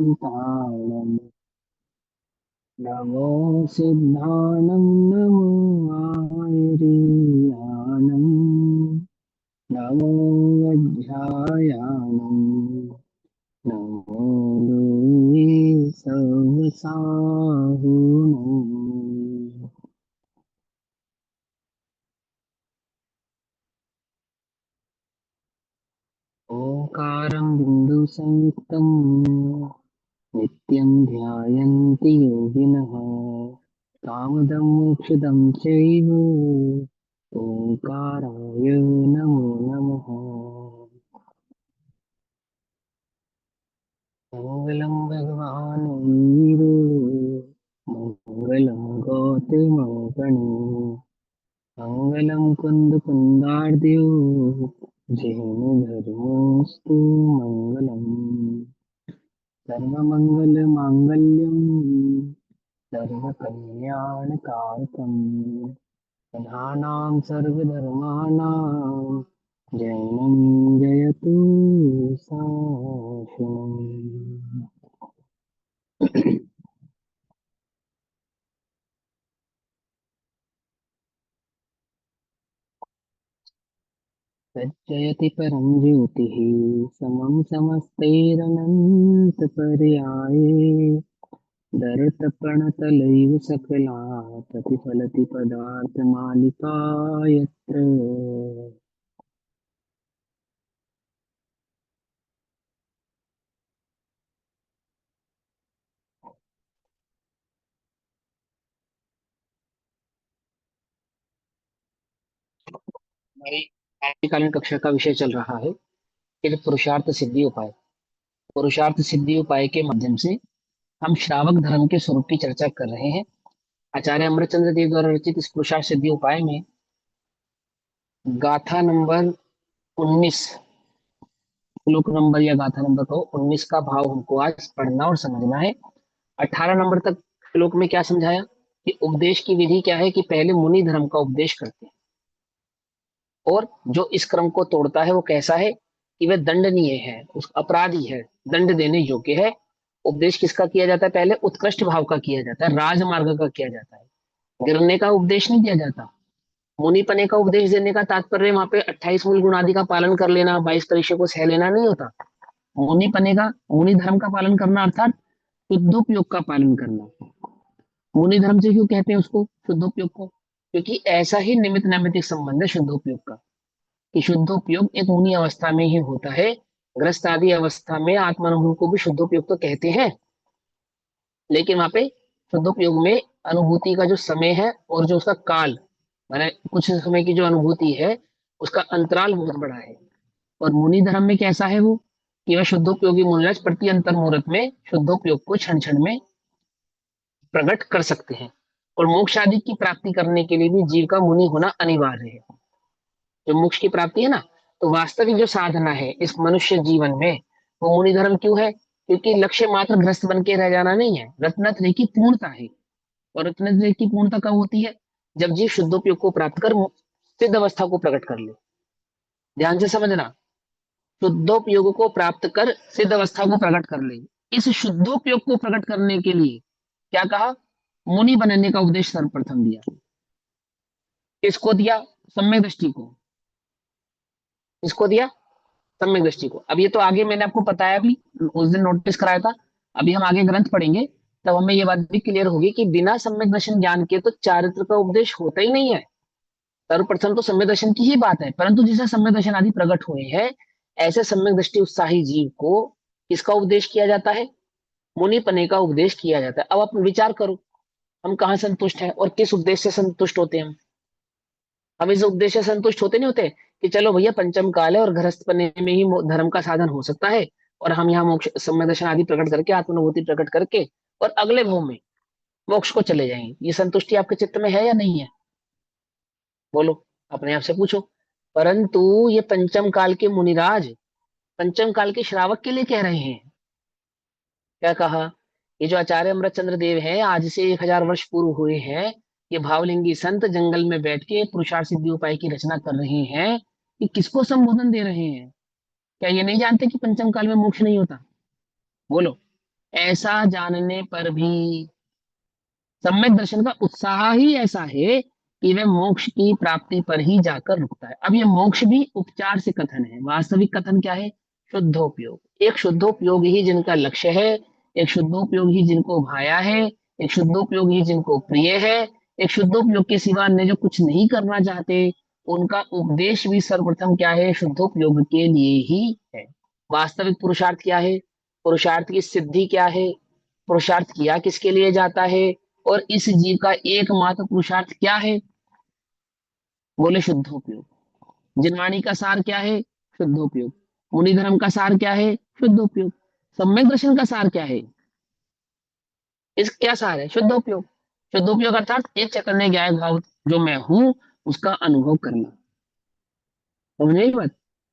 तारणम्। नमो सिद्धानं नमो आयर्यानं नमो वज्रायानं नमो लोके सहस्राहुनम्। ओंकारं बिन्दुसंयुक्तं नित्यं ध्यायन्ति योगिनः। कामदं मोक्षदं चैव ओंकाराय नमो नमः। मङ्गलं भगवान् वीरो मङ्गलं गौतमोपनि मङ्गलं कुन्दकुन्दार्द्यो जैनधर्मोऽस्तु मङ्गलम्। सर्वमङ्गलमाङ्गल्यं सर्वकल्याणकारकम् प्रधानां सर्वधर्माणां जैनं जयतु शासनम्। सज्जयति परं ज्योतिः समं समस्तैरनन्तपर्याये दरतपणतलैव सकला प्रतिफलति पदार्थमालिका यत्र। हमारी आजकालीन कक्षा का विषय चल रहा है कि पुरुषार्थ सिद्धि उपाय। पुरुषार्थ सिद्धि उपाय के माध्यम से हम श्रावक धर्म के स्वरूप की चर्चा कर रहे हैं। आचार्य अमरचंद्र देव द्वारा रचित इस पुरुषार्थ सिद्धि उपाय में गाथा नंबर 19, श्लोक नंबर या गाथा नंबर को 19 का भाव हमको आज पढ़ना और समझना है। 18 नंबर तक श्लोक में क्या समझाया कि उपदेश की विधि क्या है, कि पहले मुनि धर्म का उपदेश करते हैं और जो इस क्रम को तोड़ता है वो कैसा है कि वह दंडनीय है, उस अपराधी है, दंड देने योग्य है। उपदेश किसका किया जाता है? पहले उत्कृष्ट भाव का किया जाता है, राजमार्ग का किया जाता है। गिरने का उपदेश नहीं दिया जाता। मुनिपने का उपदेश देने का तात्पर्य वहां पे 28 मूल गुण आदि का पालन कर लेना, 22 परीक्षे को सह लेना नहीं होता। मुनिपने का, मुनि धर्म का पालन करना अर्थात शुद्धोपयोग का पालन करना। मुनि धर्म से क्यों कहते हैं उसको, शुद्धोपयोग को? क्योंकि ऐसा ही निमित्त नैमित्तिक संबंध है शुद्धोपयोग का, कि शुद्धोपयोग एक मुनि अवस्था में ही होता है। ग्रस्त आदि अवस्था में आत्मानुभव को भी शुद्धोपयोग तो कहते हैं, लेकिन वहां पे शुद्धोपयोग में अनुभूति का जो समय है और जो उसका काल, माने कुछ समय की जो अनुभूति है उसका अंतराल बहुत बड़ा है। और मुनि धर्म में कैसा है वो, कि वह शुद्धोपयोगी मुनिराज प्रति अंतर मुहूर्त में शुद्धोपयोग को क्षण क्षण में प्रकट कर सकते हैं। और मोक्ष आदि की प्राप्ति करने के लिए भी जीव का मुनि होना अनिवार्य है। जो मोक्ष की प्राप्ति है ना, तो वास्तविक जो साधना है इस मनुष्य जीवन में, वो मुनि धर्म क्यों है? क्योंकि लक्ष्य मात्र ग्रस्त बन के रह जाना नहीं है, रत्नत्रय की पूर्णता है। और रत्नत्रय की पूर्णता कब होती है? जब जीव शुद्धोपयोग को प्राप्त कर सिद्ध अवस्था को प्रकट कर ले। ध्यान से समझना, शुद्धोपयोग को प्राप्त कर सिद्ध अवस्था को प्रकट कर ले। इस शुद्धोपयोग को प्रकट करने के लिए क्या कहा? मुनि बनने का उपदेश सर्वप्रथम दिया। किसको दिया? सम्यक दृष्टि को। किसको दिया? सम्यक दृष्टि को। अब ये तो आगे मैंने आपको बताया भी, उस दिन नोटिस कराया था। अभी हम आगे ग्रंथ पढ़ेंगे तब हमें ये बात भी क्लियर होगी कि बिना सम्यक दर्शन ज्ञान के तो चारित्र का उपदेश होता ही नहीं है। सर्वप्रथम तो सम्यक दर्शन की ही बात है, परंतु जिसे सम्यक दर्शन आदि प्रकट हुए हैं, ऐसे सम्यक दृष्टि उत्साही जीव को किसका उपदेश किया जाता है? मुनि पने का उपदेश किया जाता है। अब आप विचार करो, हम कहाँ संतुष्ट हैं और किस उद्देश्य से संतुष्ट होते हैं? हम इस उद्देश्य से संतुष्ट होते नहीं होते कि चलो भैया पंचम काल है और गृहस्थ बनने में ही धर्म का साधन हो सकता है, और हम यहाँ मोक्ष सम्यक दर्शन आदि प्रकट करके, आत्मानुभूति प्रकट करके और अगले भाव में मोक्ष को चले जाएंगे। ये संतुष्टि आपके चित्त में है या नहीं है? बोलो, अपने आप से पूछो। परंतु ये पंचम काल के मुनिराज पंचम काल के श्रावक के लिए कह रहे हैं। क्या कहा? ये जो आचार्य अमृतचंद्र देव हैं, आज से 1000 वर्ष पूर्व हुए हैं, ये भावलिंगी संत जंगल में बैठ के पुरुषार्थ सिद्धि उपाय की रचना कर रहे हैं। ये किसको संबोधन दे रहे हैं? क्या ये नहीं जानते कि पंचम काल में मोक्ष नहीं होता? बोलो। ऐसा जानने पर भी सम्यक दर्शन का उत्साह ही ऐसा है कि वह मोक्ष की प्राप्ति पर ही जाकर रुकता है। अब ये मोक्ष भी उपचार से कथन है, वास्तविक कथन क्या है? शुद्धोपयोग। एक शुद्धोपयोग ही जिनका लक्ष्य है, एक शुद्धोपयोग ही जिनको भाया है, एक शुद्धोपयोग ही जिनको प्रिय है, एक शुद्धोपयोग के सिवा अन्य जो कुछ नहीं करना चाहते, उनका उपदेश भी सर्वप्रथम क्या है? शुद्धोपयोग के लिए ही है। वास्तविक पुरुषार्थ क्या है? पुरुषार्थ की सिद्धि क्या है? पुरुषार्थ किया किसके लिए जाता है? और इस जीव का एकमात्र पुरुषार्थ क्या है? बोले शुद्धोपयोग। जिनवाणी का सार क्या है? शुद्धोपयोग। मुनि धर्म का सार क्या है? शुद्धोपयोग। सम्यक दर्शन का सार क्या है? इस क्या सार है? शुद्धोपयोग। शुद्धोपयोग अर्थात एक चैतन्य ज्ञायक भाव जो मैं हूं, उसका अनुभव करना। समझे ये बात?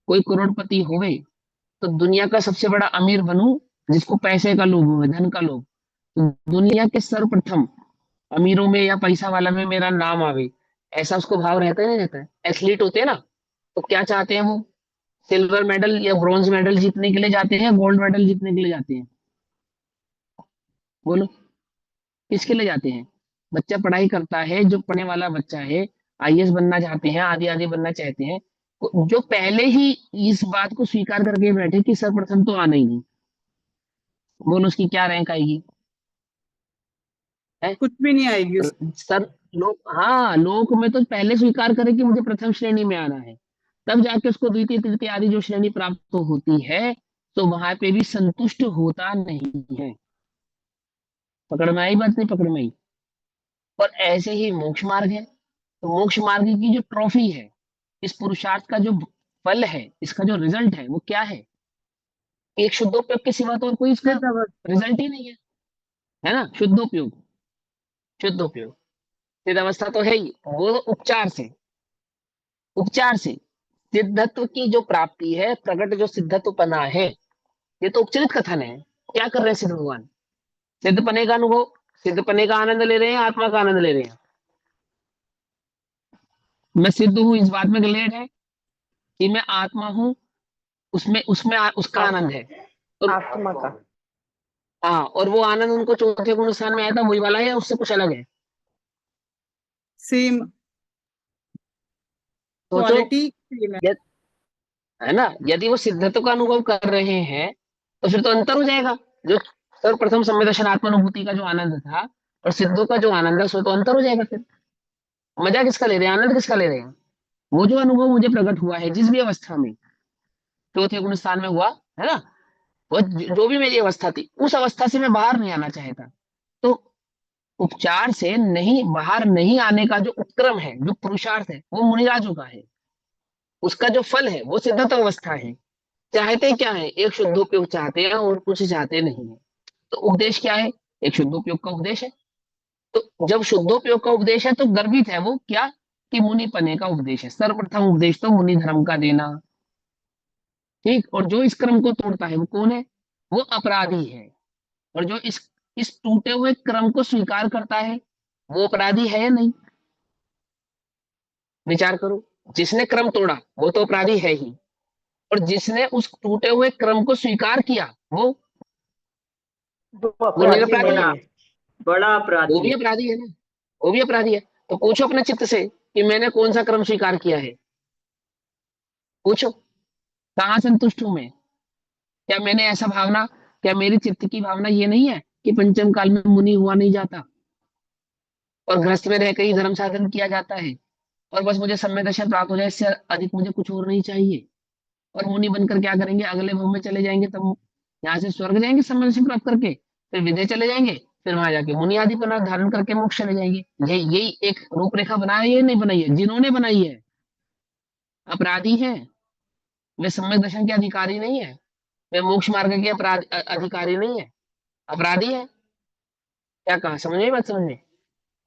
कोई करोड़पति होवे तो दुनिया का सबसे बड़ा अमीर बनूं, जिसको पैसे का लोभ हो, धन का लोभ, तो दुनिया के सर्वप्रथम अमीरों में या पैसा वाला में मेरा नाम आवे, ऐसा उसको भाव रहता है नहीं रहता है? एथलीट होते हैं ना, तो क्या चाहते हैं वो? सिल्वर मेडल या ब्रॉन्ज मेडल जीतने के लिए जाते हैं या गोल्ड मेडल जीतने के लिए जाते हैं? बोलो, किसके लिए जाते हैं? बच्चा पढ़ाई करता है, जो पढ़ने वाला बच्चा है, आईएएस बनना चाहते हैं, आदि आदि बनना चाहते हैं, जो पहले ही इस बात को स्वीकार करके बैठे कि सर्वप्रथम तो आना ही नहीं, बोलो उसकी क्या रैंक आएगी? है? कुछ भी नहीं आएगी उस। सर, लोग, हाँ, लोक में तो पहले स्वीकार करे कि मुझे प्रथम श्रेणी में आना है, तब जाके उसको द्वितीय तृतीय आदि जो श्रेणी प्राप्त तो होती है, तो वहां पे भी संतुष्ट होता नहीं है। पकड़ में आई बात? नहीं पकड़ में आई? और ऐसे ही मोक्ष मार्ग है, तो मोक्ष मार्ग की जो ट्रॉफी है, इस पुरुषार्थ का जो फल है, इसका जो रिजल्ट है, वो क्या है? एक शुद्धोपयोग के सिवा तो और कोई इसका सिद्ध अवस्था। रिजल्ट ही नहीं है ना? शुद्धोपयोग, शुद्धोपयोग। सिद्ध अवस्था तो है ही, वो तो उपचार से, उपचार से सिद्धत्व की जो प्राप्ति है, प्रकट जो सिद्धत्व पना है, ये तो उपचरित कथन है। क्या कर रहे हैं सिद्ध भगवान? सिद्ध पने का अनुभव, सिद्ध पने का आनंद ले रहे हैं, आत्मा का आनंद ले रहे हैं। मैं सिद्ध हूं इस बात में ग्लेड है कि मैं आत्मा हूं, उसमें उसमें उसका आप आनंद है। तो आत्मा का हाँ, और वो आनंद उनको चौथे गुण स्थान में आया था, वही वाला है या उससे कुछ अलग है? सेम सोचो। क्वालिटी सेम है। यद, है ना? यदि वो सिद्धत्व का अनुभव कर रहे हैं, तो फिर तो अंतर हो जाएगा। जो सर्वप्रथम संवेदन आत्मानुभूति का जो आनंद था और सिद्धों का जो आनंद है, उसमें तो अंतर हो जाएगा। फिर मजा किसका ले रहे हैं, आनंद किसका ले रहे हैं? वो जो अनुभव मुझे प्रकट हुआ है जिस भी अवस्था में, चौथे गुण स्थान में हुआ, है ना, वो जो भी मेरी अवस्था थी, उस अवस्था से मैं बाहर नहीं आना चाहता। तो उपचार से नहीं बाहर नहीं आने का जो उपक्रम है, जो पुरुषार्थ है, वो मुनिराजों का है। उसका जो फल है वो सिद्धत अवस्था है। चाहते क्या है? एक शुद्धोपयोग चाहते हैं और कुछ चाहते नहीं है। तो उपदेश क्या है? एक शुद्धोपयोग का उपदेश है। तो जब शुद्धोपयोग का उपदेश है तो गर्वित है वो क्या? कि मुनि पने का उपदेश है। सर्वप्रथम उपदेश तो मुनि धर्म का देना। ठीक, और जो इस क्रम को तोड़ता है वो कौन है? वो अपराधी है। और जो इस टूटे हुए क्रम को स्वीकार करता है, वो अपराधी है या नहीं? विचार करो। जिसने क्रम तोड़ा वो तो अपराधी है ही, और जिसने उस टूटे हुए क्रम को स्वीकार किया, वो वो अपराधी निरपराधी है। बड़ा बड़ा वो अपराधी भी है। अपराधी है ना? वो भी अपराधी है। तो पूछो अपने चित्त से कि मैंने कौन सा क्रम स्वीकार किया है? पूछो, कहाँ संतुष्ट हूं मैं? क्या मैंने ऐसा भावना, क्या मेरी चित्त की भावना ये नहीं है कि पंचम काल में मुनि हुआ नहीं जाता और गृहस्थ में रहकर ही धर्म साधन किया जाता है, और बस मुझे सम्य दर्शन प्राप्त हो जाए, इससे अधिक मुझे कुछ और नहीं चाहिए। और मुनि बनकर क्या करेंगे? अगले भव में चले जाएंगे, तब यहाँ से स्वर्ग जाएंगे सम्य दर्शन प्राप्त करके, फिर विदेह चले जाएंगे, फिर वहां जाके मुनि आदि पना धारण करके मोक्ष चले जाएंगे। यही यही एक रूपरेखा बनाई है, नहीं बनाई है? जिन्होंने बनाई है अपराधी है। वे सम्यक दर्शन के अधिकारी नहीं है, वे मोक्ष मार्ग के अपराध अधिकारी नहीं है, अपराधी है। क्या कहा? समझ में बात? समझ में?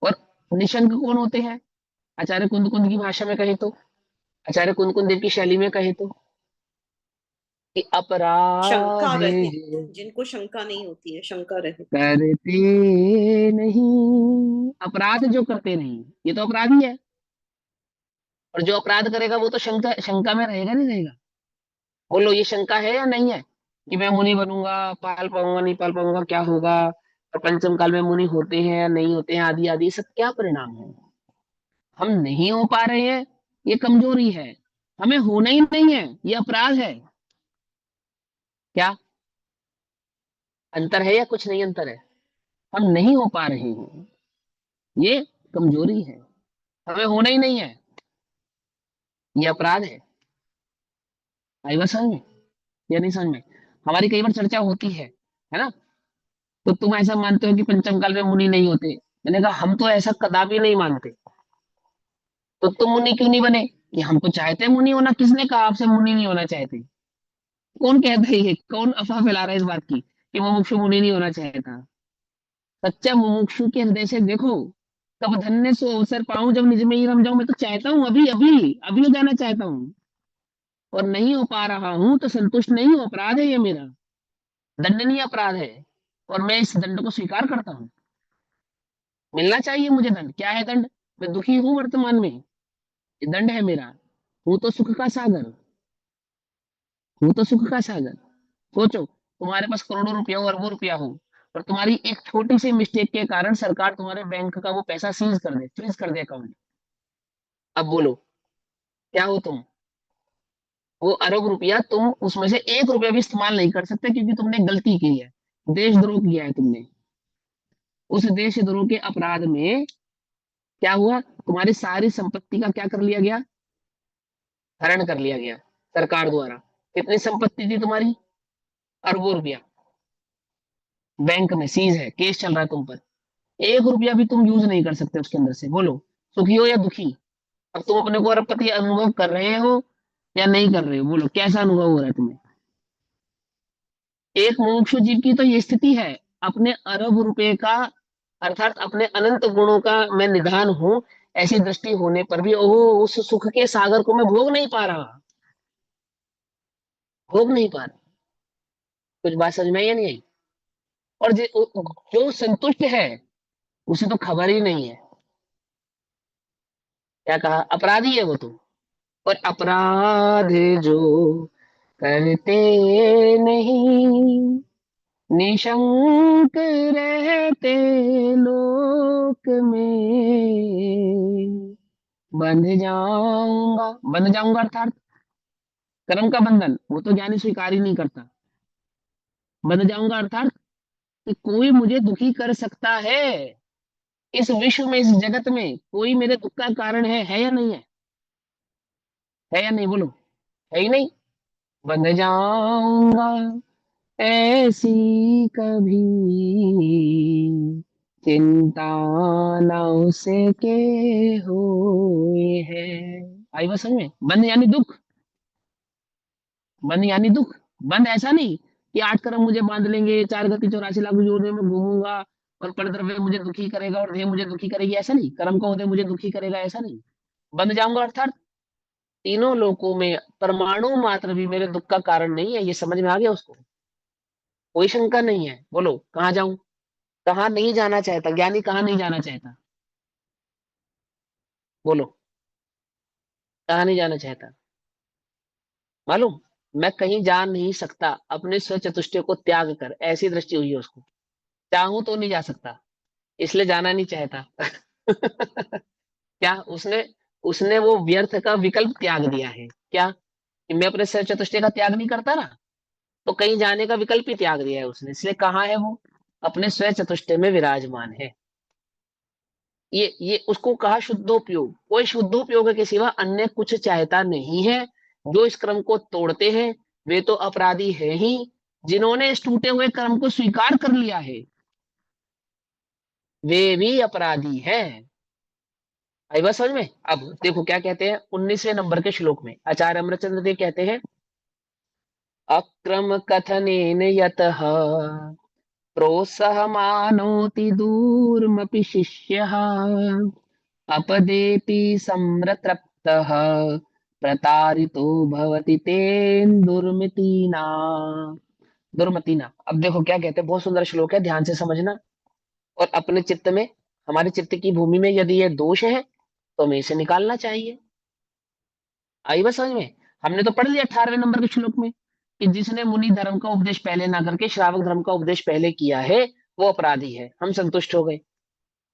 और निशंक कौन होते हैं? आचार्य कुंद कुंद की भाषा में कहे तो, आचार्य कुंद कुंद देव की शैली में कहे तो, कि शंका अपराध रहित, जिनको शंका नहीं होती है, शंका रहित। करते नहीं, अपराध जो करते नहीं, ये तो अपराधी है। और जो अपराध करेगा वो तो शंका शंका में रहेगा नहीं रहेगा? बोलो, ये शंका है या नहीं है? कि मैं मुनि बनूंगा, पाल पाऊंगा नहीं पाल पाऊंगा, क्या होगा, और पंचम काल में मुनि होते हैं या नहीं होते हैं, आदि आदि, सब क्या परिणाम है? हम नहीं हो पा रहे हैं, ये कमजोरी है। हमें होना ही नहीं है, ये अपराध है। क्या अंतर है या कुछ नहीं अंतर है? हम नहीं हो पा रहे हैं, ये कमजोरी है। हमें होना ही नहीं है, ये अपराध है। आई बात समझ में या नहीं समझ में? हमारी कई बार चर्चा होती है ना? तो तुम ऐसा मानते हो कि पंचम काल में मुनि नहीं होते। मैंने कहा हम तो ऐसा कदापि नहीं मानते। तो तुम मुनि क्यों नहीं बने? कि हम तो चाहते हैं मुनि होना। किसने कहा आपसे मुनि नहीं होना चाहते? कौन कहता है? ये कौन अफवाह फैला रहा है इस बात की कि मुमुक्षु मुनि नहीं होना चाहता? सच्चा मुमुक्षु के हृदय से देखो, कब धन्य सो अवसर पाऊं जब निज में ही रम जाऊं। मैं तो चाहता हूँ, अभी अभी अभी हो जाना चाहता हूँ, और नहीं हो पा रहा हूं तो संतुष्ट नहीं हूं। अपराध है ये मेरा, दंडनीय अपराध है, और मैं इस दंड को स्वीकार करता हूँ। मिलना चाहिए मुझे दंड। क्या है दंड? मैं दुखी हूं वर्तमान में, ये दंड है मेरा। हूं तो सुख का सागर, हूं तो सुख का सागर। सोचो, तुम्हारे पास करोड़ों रुपया हो, अरबों रुपया हो, और तुम्हारी एक छोटी सी मिस्टेक के कारण सरकार तुम्हारे बैंक का वो पैसा सीज कर दे, फ्रीज कर दे अकाउंट। अब बोलो, क्या हो तुम? वो अरब रुपया तुम उसमें से एक रुपया भी इस्तेमाल नहीं कर सकते, क्योंकि तुमने गलती की है, देशद्रोह किया है तुमने। उस देशद्रोह के अपराध में क्या हुआ? तुम्हारी सारी संपत्ति का क्या कर लिया गया? हरण कर लिया गया सरकार द्वारा। कितनी संपत्ति थी तुम्हारी? अरबों रुपया बैंक में सीज है, केस चल रहा है तुम पर। एक रुपया भी तुम यूज नहीं कर सकते उसके अंदर से। बोलो, सुखी हो या दुखी? अब तुम अपने को अरबपति अनुभव कर रहे हो या नहीं कर रहे हो? बोलो, कैसा अनुभव हो रहा है तुम्हें? एक मुमुक्षु जीव की तो ये स्थिति है। अपने अरब रुपए का, अर्थात अपने अनंत गुणों का मैं निधान हूं, ऐसी दृष्टि होने पर भी ओह, उस सुख के सागर को मैं भोग नहीं पा रहा, भोग नहीं पा रहा। कुछ बात समझ में आई या नहीं आई? और जो संतुष्ट है, उसे तो खबर ही नहीं है। क्या कहा? अपराधी है वो तो। और अपराध जो करते नहीं, निशंक रहते लोक में, बंध जाऊंगा अर्थात कर्म का बंधन, वो तो ज्ञानी स्वीकार ही नहीं करता। बंध जाऊंगा अर्थात कि कोई मुझे दुखी कर सकता है इस विश्व में, इस जगत में कोई मेरे दुख का कारण है या नहीं है? है या नहीं? बोलो, है ही नहीं। बंध जाऊंगा ऐसी कभी चिंता न उसे के हुए है। आई बस समझ में? बंध यानी दुख, बंध यानी दुख। बंध ऐसा नहीं कि आठ कर्म मुझे बांध लेंगे, चार गति 84 लाख योनियों में घूमूंगा, और परद्रव्य मुझे दुखी करेगा और देह मुझे दुखी करेगी, ऐसा नहीं। कर्म का उदय मुझे दुखी करेगा, ऐसा नहीं। बंध जाऊंगा अर्थात तीनों लोकों में परमाणु मात्र भी मेरे दुख का कारण नहीं है। ये समझ में आ गया उसको? कोई शंका नहीं है। बोलो, कहाँ जाऊं? कहाँ नहीं जाना चाहता ज्ञानी? कहाँ नहीं जाना चाहता? बोलो, कहाँ नहीं जाना चाहता? मालूम? मैं कहीं जा नहीं सकता अपने स्व चतुष्टय को त्याग कर, ऐसी दृष्टि हुई है उसको। चाहूं तो नहीं जा सकता, इसलिए जाना नहीं चाहता। क्या उसने उसने वो व्यर्थ का विकल्प त्याग दिया है क्या? कि मैं अपने स्व चतुष्टय का त्याग नहीं करता ना, तो कहीं जाने का विकल्प ही त्याग दिया है उसने। इसलिए कहाँ है वो? अपने स्व चतुष्टय में विराजमान है। ये उसको कहा शुद्धोपयोग। कोई शुद्धोपयोग के सिवा अन्य कुछ चाहता नहीं है। जो इस क्रम को तोड़ते हैं, वे तो अपराधी है ही। जिन्होंने इस टूटे हुए क्रम को स्वीकार कर लिया है, वे भी अपराधी हैं। आई बात समझ में? अब देखो क्या कहते हैं 19वें नंबर के श्लोक में आचार्य अमरचंद्र देव कहते हैं, अक्रम कथनेन यतः प्रोत्साहमानोति दूरमपि शिष्यः, अपदेपि सम्रतृप्तः प्रतारितो भवति तेन दुर्मतिना। दुर्मतिना। अब देखो क्या कहते हैं, बहुत सुंदर श्लोक है, ध्यान से समझना। और अपने चित्त में, हमारे चित्त की भूमि में यदि ये दोष है तो हमें इसे निकालना चाहिए। आई बात समझ में? हमने तो पढ़ लिया 18वें नंबर के श्लोक में कि जिसने मुनि धर्म का उपदेश पहले ना करके श्रावक धर्म का उपदेश पहले किया है वो अपराधी है, हम संतुष्ट हो गए।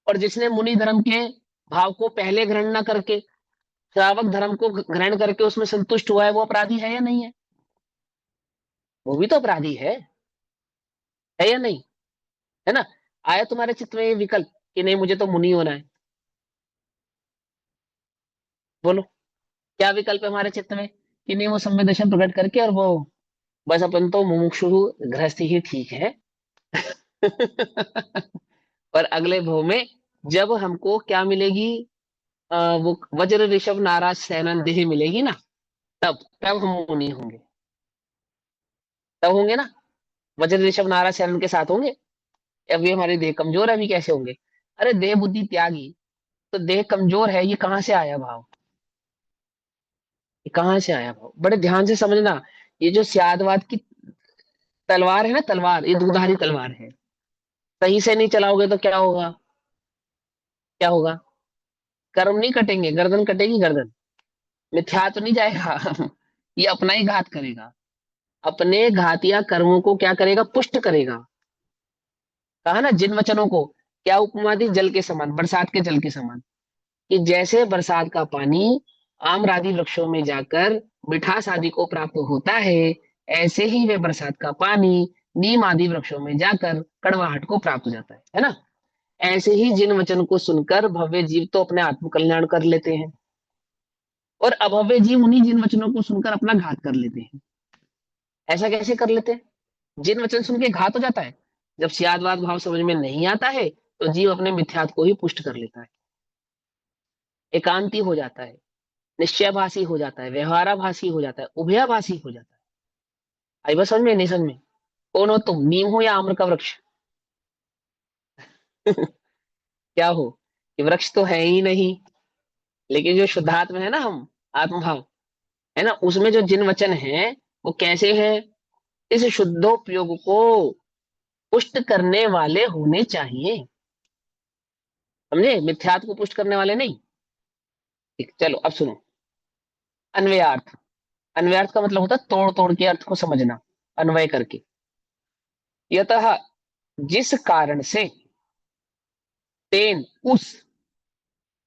और जिसने मुनि धर्म के भाव को पहले ग्रहण ना करके श्रावक धर्म को ग्रहण करके उसमें संतुष्ट हुआ है, वो अपराधी है या नहीं है? वो भी तो अपराधी है या नहीं? है ना? आया तुम्हारे चित्त में ये विकल्प कि नहीं मुझे तो मुनि होना है? बोलो, क्या विकल्प है हमारे चित्त में कि नहीं वो सम्यक दर्शन प्रकट करके और वो बस अपन तो मुमुक्षु गृहस्थ ही ठीक है। और अगले भव में जब हमको क्या मिलेगी, वो वज्र ऋषभ नाराज सैनन देह मिलेगी ना, तब हम मुनि होंगे। तब होंगे ना, वज्र ऋषभ नाराज सैनन के साथ होंगे। अभी हमारी देह कमजोर है, अभी कैसे होंगे? अरे देह बुद्धि त्यागी, तो देह कमजोर है, ये कहाँ से आया भाव? ये कहाँ से आया भाव? बड़े ध्यान से समझना। ये जो स्यादवाद की तलवार है ना, तलवार, ये दुधारी तलवार है। सही से नहीं चलाओगे तो क्या होगा? क्या होगा? कर्म नहीं कटेंगे, गर्दन कटेगी, गर्दन। मिथ्या तो नहीं जाएगा। ये अपना ही घात करेगा। अपने घातिया कर्मों को क्या करेगा? पुष्ट करेगा। कहा ना जिन वचनों को क्या उपमा दी? जल के समान, बरसात के जल के समान। कि जैसे बरसात का पानी आम्र वृक्षों में जाकर मिठास आदि को प्राप्त होता है, ऐसे ही वे बरसात का पानी नीम आदि वृक्षों में जाकर कड़वाहट को प्राप्त हो जाता है ना? ऐसे ही जिन वचन को सुनकर भव्य जीव तो अपने आत्म कल्याण कर लेते हैं, और अभव्य जीव उन्हीं जिन वचनों को सुनकर अपना घात कर लेते हैं। ऐसा कैसे कर लेते हैं? जिन वचन सुन के घात हो जाता है, जब सियादवाद भाव समझ में नहीं आता है तो जीव अपने मिथ्यात्व को ही पुष्ट कर लेता है, एकांती हो जाता है, निश्चयभाषी हो जाता है, व्यवहाराभासी हो जाता है, उभयाभासी हो जाता है। आई बस समझ में? नहीं समझ में? कौन हो तुम, नीम हो या आम्र का वृक्ष? क्या हो? ये वृक्ष तो है ही नहीं, लेकिन जो शुद्धात्म है ना हम, आत्मभाव है ना, उसमें जो जिन वचन है वो कैसे है? इस शुद्धोपयोग को पुष्ट करने वाले होने चाहिए। समझे? मिथ्यात्व को पुष्ट करने वाले नहीं। ठीक, चलो अब सुनो। अन्वयार्थ। अन्वयार्थ का मतलब होता है तोड़ तोड़ के अर्थ को समझना, अन्वय करके। यतः, जिस कारण से, तेन, उस,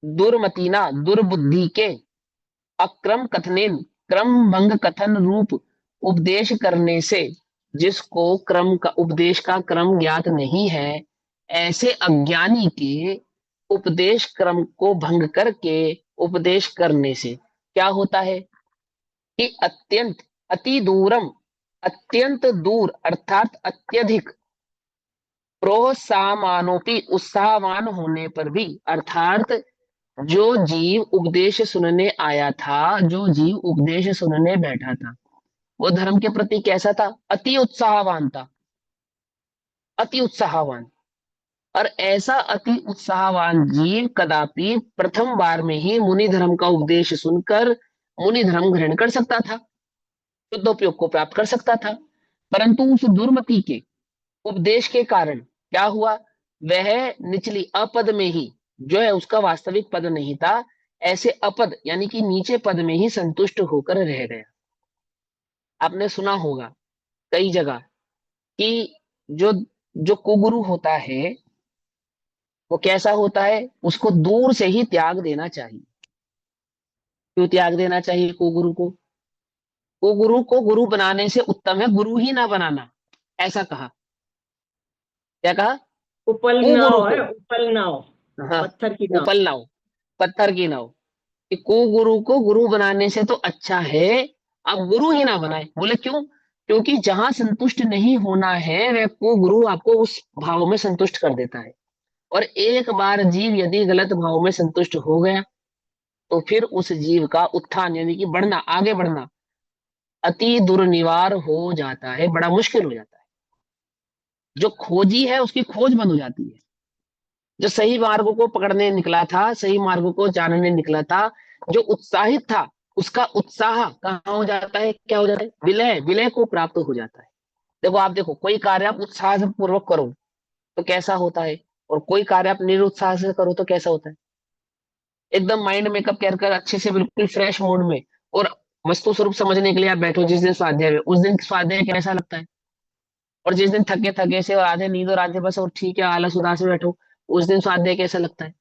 दुर्मतीना, दुर्बुद्धि के, अक्रम कथनेन, क्रम भंग कथन रूप उपदेश करने से, जिसको क्रम का उपदेश का क्रम ज्ञात नहीं है, ऐसे अज्ञानी के उपदेश क्रम को भंग करके उपदेश करने से क्या होता है कि अत्यंत, अति दूरम, अत्यंत दूर अर्थात अत्यधिक, प्रोत्साहमानोपि, उत्साहवान होने पर भी, अर्थात जो जीव उपदेश सुनने आया था, जो जीव उपदेश सुनने बैठा था, वो धर्म के प्रति कैसा था? अति उत्साहवान था, अति उत्साहवान। और ऐसा अति उत्साहवान जीव कदापि प्रथम बार में ही मुनि धर्म का उपदेश सुनकर मुनि धर्म ग्रहण कर सकता था, शुद्धोपयोग को प्राप्त कर सकता था। परंतु उस दुर्मति के उपदेश के कारण क्या हुआ? वह निचली अपद में ही, जो है उसका वास्तविक पद नहीं था, ऐसे अपद यानी कि नीचे पद में ही संतुष्ट होकर रह गया। आपने सुना होगा कई जगह कि जो जो कुगुरु होता है वो कैसा होता है? उसको दूर से ही त्याग देना चाहिए। क्यों त्याग देना चाहिए कुगुरु को? कुगुरु को गुरु बनाने से उत्तम है गुरु ही ना बनाना, ऐसा कहा। क्या कहा? उपल कुगुरु नाव को, है, उपल नाव, हाँ, पत्थर की नाव। उपल नाव, पत्थर की नाव, कि कुगुरु को गुरु बनाने से तो अच्छा है आप गुरु ही ना बनाए। बोले क्यों? क्योंकि जहां संतुष्ट नहीं होना है वह कुगुरु आपको उस भाव में संतुष्ट कर देता है। और एक बार जीव यदि गलत भाव में संतुष्ट हो गया तो फिर उस जीव का उत्थान यानी कि बढ़ना, आगे बढ़ना अति दुर्निवार हो जाता है, बड़ा मुश्किल हो जाता है। जो खोजी है उसकी खोज बंद हो जाती है। जो सही मार्गों को पकड़ने निकला था, सही मार्गों को जानने निकला था, जो उत्साहित था, उसका उत्साह कहाँ हो जाता है? क्या हो जाता है? विलय, विलय को प्राप्त हो जाता है। देखो आप देखो, कोई कार्य आप उत्साह से पूर्वक करो तो कैसा होता है, और कोई कार्य आप निरुत्साह से करो तो कैसा होता है? एकदम माइंड मेकअप कर कर अच्छे से बिल्कुल फ्रेश मूड में और वस्तु स्वरूप समझने के लिए आप बैठो जिस दिन स्वाध्याय में, उस दिन स्वाध्याय कैसा लगता है? और जिस दिन थके थके से और आधे नींद और आधे बस और ठीक है आलस उदास में बैठो, उस दिन स्वाध्याय कैसा लगता है?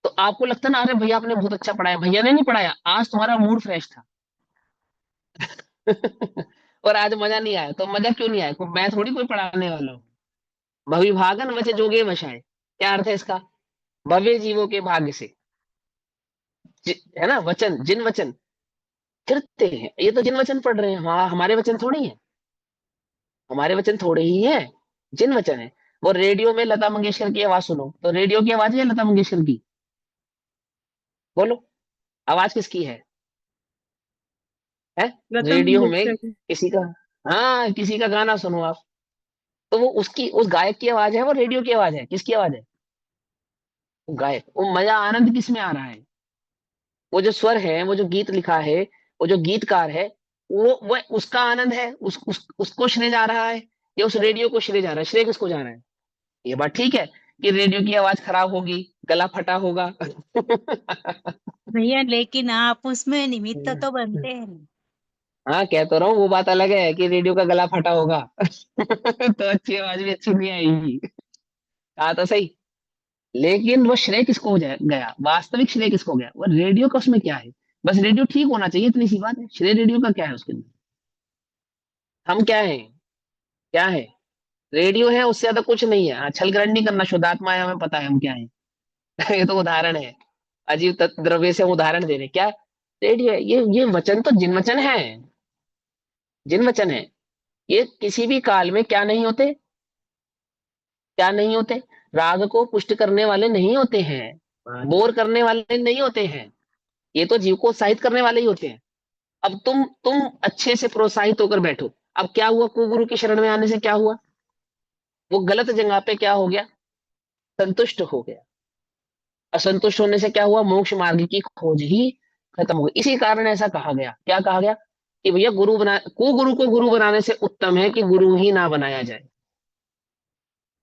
तो आपको लगता है ना, अरे भैया आपने बहुत अच्छा पढ़ाया। भैया ने नहीं पढ़ाया, आज तुम्हारा मूड फ्रेश था। और आज मजा नहीं आया, तो मजा क्यों नहीं आया? मैं थोड़ी कोई पढ़ाने वाला हूँ। भविभागन वच जोगे वशाए, क्या अर्थ है इसका? भव्य जीवों के भाग्य से, है ना, वचन जिन वचन फिरते हैं, ये तो जिन वचन पढ़ रहे हैं। हाँ, हमारे वचन थोड़ी है, हमारे वचन थोड़े ही है, जिन वचन है। वो रेडियो में लता मंगेशकर की आवाज सुनो, तो रेडियो की आवाज है या लता मंगेशकर की? बोलो, आवाज किसकी है? लता रेडियो में मंगेशकर। किसी का, हाँ किसी का गाना सुनो आप, तो वो उसकी, उस गायक की आवाज है, वो रेडियो की आवाज है, किसकी आवाज है? वो गायक। वो मजा आनंद किस में आ रहा है? वो जो स्वर है, वो जो गीत लिखा है, वो जो गीतकार है, वो उसका आनंद है, उसको श्रेय जा रहा है, या उस रेडियो को श्रेय जा रहा है? श्रेय किसको जा रहा है? ये बात ठीक है कि रेडियो की आवाज खराब होगी, गला फटा होगा। भैया लेकिन आप उसमें निमित्त तो बनते हैं। हाँ, कह तो रहा हूँ, वो बात अलग है कि रेडियो का गला फटा होगा। तो अच्छी आवाज भी अच्छी नहीं आएगी। कहा तो सही। लेकिन वो श्रेय किसको गया, वास्तविक श्रेय किसको गया? वो रेडियो का, उसमें क्या है? बस रेडियो ठीक होना चाहिए, इतनी सी बात है। श्रेय रेडियो का क्या है उसके अंदर? हम क्या है? क्या है? रेडियो है, उससे ज्यादा कुछ नहीं है। हाँ, छल ग्रहण नहीं करना, शुद्धात्मा है, हमें पता है हम क्या है। ये तो उदाहरण है, अजीब द्रव्य से हम उदाहरण दे रहे हैं। क्या रेडियो है? ये वचन तो जिन वचन है, जिन वचन है। ये किसी भी काल में क्या नहीं होते, क्या नहीं होते? राग को पुष्ट करने वाले नहीं होते हैं, बोर करने वाले नहीं होते हैं। ये तो जीव को उत्साहित करने वाले ही होते हैं। अब तुम अच्छे से प्रोत्साहित होकर बैठो। अब क्या हुआ? कुगुरु की शरण में आने से क्या हुआ? वो गलत जगह पे क्या हो गया? संतुष्ट हो गया। असंतुष्ट होने से क्या हुआ? मोक्ष मार्ग की खोज ही खत्म हो गई। इसी कारण ऐसा कहा गया, क्या कहा गया? कि भैया गुरु बना, कुगुरु को गुरु बनाने से उत्तम है कि गुरु ही ना बनाया जाए।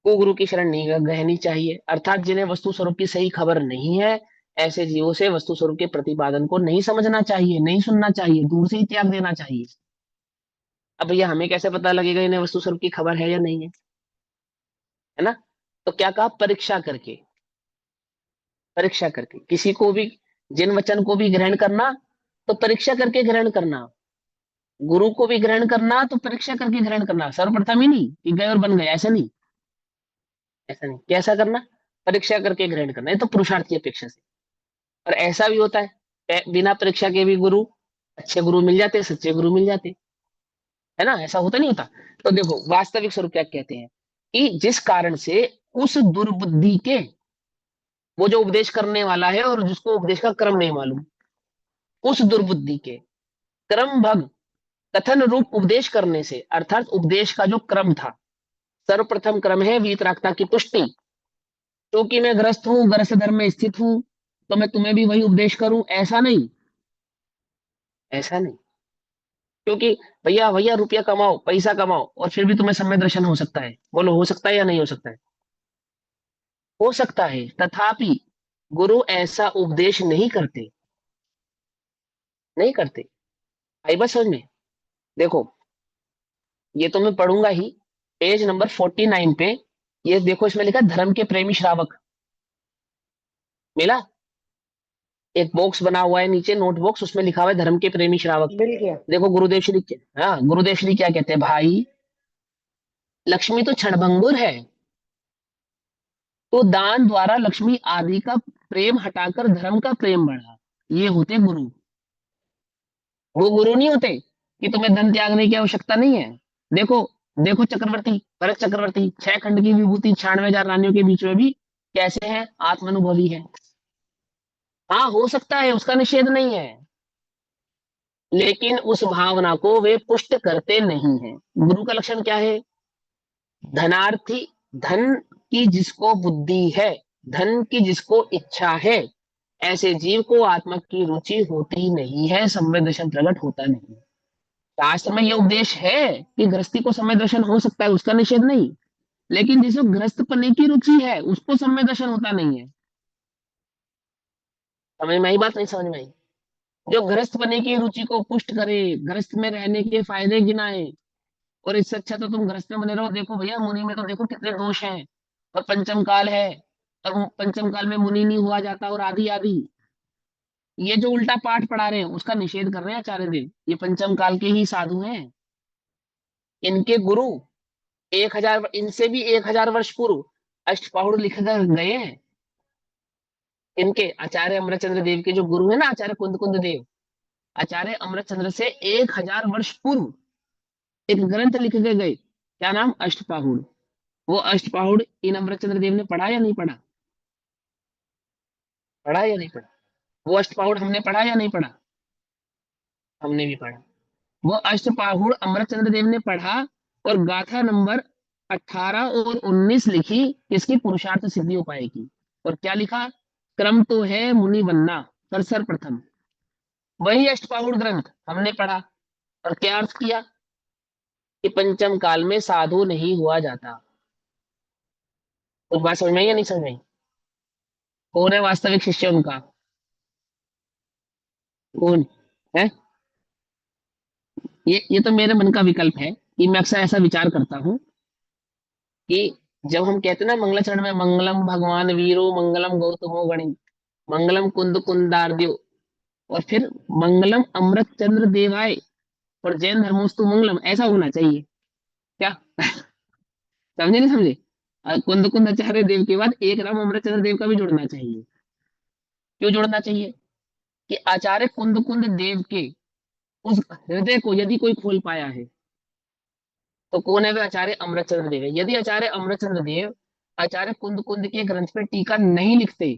कुगुरु की शरण नहीं ग्रहणी चाहिए, अर्थात जिन्हें वस्तु स्वरूप की सही खबर नहीं है, ऐसे जीवों से वस्तु स्वरूप के प्रतिपादन को नहीं समझना चाहिए, नहीं सुनना चाहिए, दूर से ही त्याग देना चाहिए। अब भैया हमें कैसे पता लगेगा इन्हें वस्तु स्वरूप की खबर है या नहीं है ना? तो क्या कहा? परीक्षा करके, परीक्षा करके किसी को भी, जिन वचन को भी ग्रहण करना तो परीक्षा करके ग्रहण करना, गुरु को भी ग्रहण करना तो परीक्षा करके ग्रहण करना। सर्वप्रथम ही नहीं कि गए और बन गए, ऐसा नहीं, ऐसा नहीं। कैसा करना? परीक्षा करके ग्रहण करना। ये तो पुरुषार्थ की अपेक्षा से। और ऐसा भी होता है, बिना परीक्षा के भी गुरु, अच्छे गुरु मिल जाते, सच्चे गुरु मिल जाते, है ना? ऐसा होता नहीं होता? तो देखो वास्तविक स्वरूप क्या कहते हैं, कि जिस कारण से उस दुर्बुद्धि के, वो जो उपदेश करने वाला है और जिसको उपदेश का क्रम नहीं मालूम, उस दुर्बुद्धि के क्रम भंग कथन रूप उपदेश करने से, अर्थात उपदेश का जो क्रम था, सर्वप्रथम क्रम है वीतरागता की पुष्टि। क्योंकि मैं ग्रस्त हूं, ग्रस्त धर्म में स्थित हूं, तो मैं तुम्हें भी वही उपदेश करूं, ऐसा नहीं, ऐसा नहीं। क्योंकि भैया भैया रुपया कमाओ, पैसा कमाओ, और फिर भी तुम्हें सम्यक दर्शन हो सकता है। बोलो, हो सकता है या नहीं हो सकता है? हो सकता है, तथापि गुरु ऐसा उपदेश नहीं करते, नहीं करते। आई बात समझ में? देखो, ये तो मैं पढ़ूंगा ही, पेज नंबर 49 पे। ये देखो, इसमें लिखा है, धर्म के प्रेमी श्रावक। मिला? एक बॉक्स बना हुआ है नीचे, नोट बॉक्स, उसमें लिखा हुआ है धर्म के प्रेमी श्रावक। मिल गया। देखो गुरुदेव श्री हाँ, गुरुदेव श्री क्या कहते हैं? भाई, लक्ष्मी तो क्षणभंगुर है, तो दान द्वारा लक्ष्मी आदि का प्रेम हटाकर धर्म का प्रेम बढ़ा, ये होते गुरु। वो गुरु नहीं होते कि तुम्हें धन त्यागने की आवश्यकता नहीं है। देखो, देखो चक्रवर्ती, भरत चक्रवर्ती, 6 खंड की विभूति 96,000 रानियों के बीच में भी कैसे है? आत्मानुभवी है। हाँ, हो सकता है, उसका निषेध नहीं है, लेकिन उस भावना को वे पुष्ट करते नहीं है। गुरु का लक्षण क्या है? धनार्थी, धन की जिसको बुद्धि है, धन की जिसको इच्छा है, ऐसे जीव को आत्मा की रुचि होती नहीं है, सम्यक दर्शन प्रकट होता नहीं। शास्त्र में यह उपदेश है कि गृहस्थी को सम्यक दर्शन हो सकता है, उसका निषेध नहीं, लेकिन जिसको गृहस्थ पने की रुचि है उसको सम्यक दर्शन होता नहीं है। समझ में आई बात? नहीं समझ में आई? जो गृहस्थ बनने की रुचि को पुष्ट करे, गृहस्थ में रहने के फायदे गिनाए। और इससे अच्छा तो तुम गृहस्थ में बने रहो। देखो भैया, मुनि में तो देखो कितने दोष हैं, और पंचम काल है, और पंचम काल में मुनि नहीं हुआ जाता, और आदि आदि। ये जो उल्टा पाठ पढ़ा रहे हैं उसका निषेध कर रहे हैं आचार्य देव। ये पंचम काल के ही साधु हैं। इनके गुरु 1000, इनसे भी 1000 वर्ष पूर्व अष्टपहुड़ लिख कर गए हैं। इनके आचार्य अमरचंद्र देव के जो गुरु है ना, आचार्य कुंद कुंद देव, आचार्य अमरचंद्र से 1000 वर्ष पूर्व एक ग्रंथ लिख के गए। क्या नाम? अष्टपहुड़। वो अष्टपहुड़ इन अमरचंद्र देव ने पढ़ा या नहीं पढ़ा? पढ़ा या नहीं पढ़ा? वो अष्टपहुड़ हमने पढ़ा या नहीं पढ़ा? हमने भी पढ़ा। वो अष्टपहुड़ अमरचंद्र देव ने पढ़ा, और गाथा नंबर 18 और 19 लिखी, किसकी? पुरुषार्थ सिद्धि उपाय की। और क्या लिखा? क्रम तो है मुनि बनना सरसर प्रथम। वही अष्टपहुड़ ग्रंथ हमने पढ़ा, और क्या अर्थ किया कि पंचम काल में साधु नहीं हुआ जाता। कुछ बात समझ में आई या नहीं समझ में आई? कौन है वास्तविक शिष्य उनका? कौन है? ये तो मेरे मन का विकल्प है कि मैं अक्सर ऐसा विचार करता हूँ कि जब हम कहते हैं ना मंगलाचरण में, मंगलम भगवान वीरो, मंगलम गौतमो गणित, मंगलम कुंद कुंदार्द्यो, और फिर मंगलम अमृत चंद्र देवाय और जैन धर्मोस्तु मंगलम, ऐसा होना चाहिए क्या? समझे नहीं समझे? कुंद कुंद आचार्य देव के बाद एक राम अमृत चंद्र देव का भी जोड़ना चाहिए। क्यों जोड़ना चाहिए? कि आचार्य कुंद कुंद देव के उस हृदय को यदि कोई खोल पाया है, तो कौन है? वे आचार्य अमृतचंद्र देव है। यदि आचार्य अमृतचंद्र देव आचार्य कुंद कुंद के ग्रंथ पे टीका नहीं लिखते,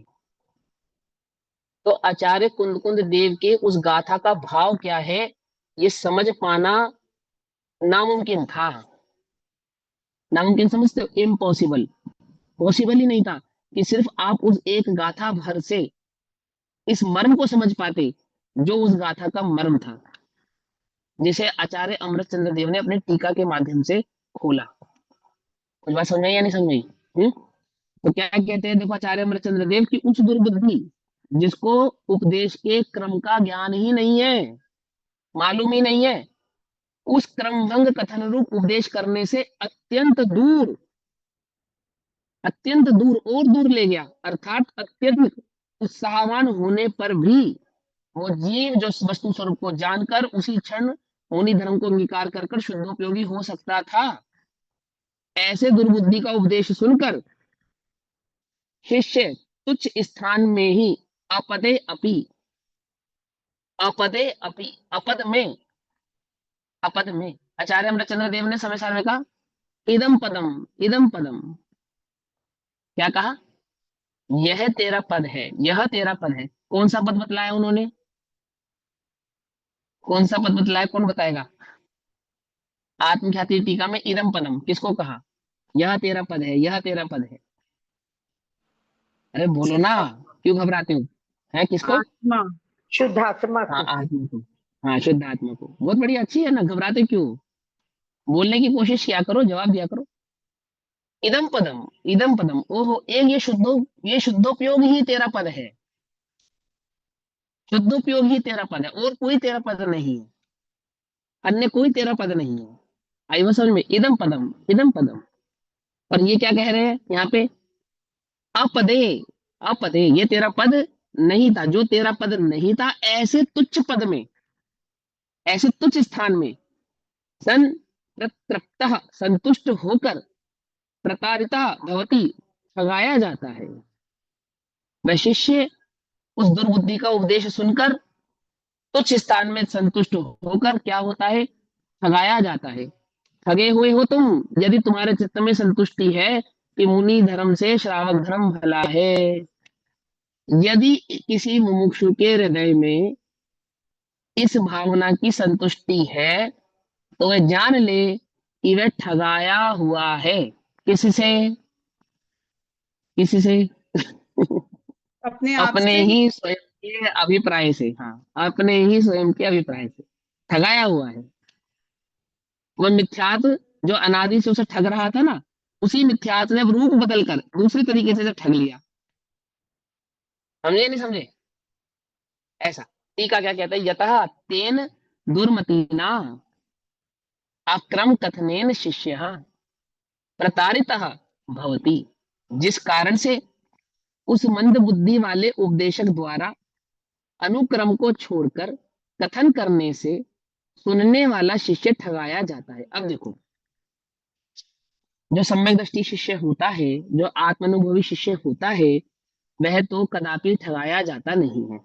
तो आचार्य कुंद कुंद देव के उस गाथा का भाव क्या है, ये समझ पाना नामुमकिन था। नामुमकिन समझते हो? इम्पॉसिबल, पॉसिबल ही नहीं था कि सिर्फ आप उस एक गाथा भर से इस मर्म को समझ पाते, जो उस गाथा का मर्म था, जिसे आचार्य अमृतचंद्र देव ने अपने टीका के माध्यम से खोला। कुछ बात समझ में आई या नहीं समझ में आई? तो क्या कहते हैं, देखो, आचार्य अमरचंद्र देव की उच्च दुर्बुद्धि, जिसको उपदेश के क्रम का ज्ञान ही नहीं है, मालूम ही नहीं है, उस क्रमभंग कथन रूप उपदेश करने से अत्यंत दूर और दूर ले गया। अर्थात अत्यधिक उत्साहवान होने पर भी वो जीव जो वस्तु स्वरूप को जानकर उसी क्षण होनी धर्म को अंगीकार कर कर शुद्धोपयोगी हो सकता था। ऐसे दुर्बुद्धि का उपदेश सुनकर शिष्य तुच्छ स्थान में ही अपदे अपि अपदे अपि अपद में आचार्य अमरचंद्र देव ने समय सार में कहा, इदम पदम। क्या कहा? यह तेरा पद है, यह तेरा पद है। कौन सा पद बतलाया उन्होंने? कौन सा पद बतलाया? कौन बताएगा? आत्मख्याति टीका में इदम पदम किसको कहा? यह तेरा पद है, यह तेरा पद है। अरे बोलो ना, क्यों घबराते हो? है किसको? आत्मा। शुद्ध आत्मा हाँ, को। आत्मा को। हाँ, शुद्ध आत्मा को। बहुत बढ़िया, अच्छी है ना, घबराते क्यों? बोलने की कोशिश किया करो, जवाब दिया करो। इदम पदम, ओहो, एक ये शुद्धोपयोग ही तेरा पद है। शुद्धोपयोग ही तेरा पद है, और कोई तेरा पद नहीं है, अन्य कोई तेरा पद नहीं है। आई वो समझ में? इदम पदम। और ये क्या कह रहे हैं यहाँ पे? अपदे, अपदे, ये तेरा पद नहीं था। जो तेरा पद नहीं था, ऐसे तुच्छ पद में, ऐसे तुच्छ स्थान में सन प्रतृप्तः, संतुष्ट होकर, प्रतारिता भवती, ठगाया जाता है। वह शिष्य उस दुर्बुद्धि का उपदेश सुनकर तुच्छ स्थान में संतुष्ट होकर क्या होता है? ठगाया जाता है। ठगे हुए हो तुम, यदि तुम्हारे चित्त में संतुष्टि है कि मुनि धर्म से श्रावक धर्म भला है। यदि किसी मुमुक्षु के हृदय में इस भावना की संतुष्टि है, तो वह जान ले कि वह ठगाया हुआ है। किससे? किससे? अपने आप अपने से। ही स्वयं के अभिप्राय से। हाँ, अपने ही स्वयं के अभिप्राय से ठगाया हुआ है। वह मिथ्यात्व जो अनादि से उसे ठग रहा था ना, उसी मिथ्यात्व ने अब रूप बदल कर दूसरे तरीके से ठग लिया। समझे नहीं समझे? ऐसा। टीका क्या कहता है, यतः तेन दुर्मतीना अक्रम कथनेन शिष्यः प्रताड़ितः भवति। जिस कारण से उस मंद बुद्धि वाले उपदेशक द्वारा अनुक्रम को छोड़कर कथन करने से सुनने वाला शिष्य ठगाया जाता है। अब देखो, जो सम्यक दृष्टि शिष्य होता है, जो आत्मानुभवी शिष्य होता है, वह तो कदापि ठगाया जाता नहीं है।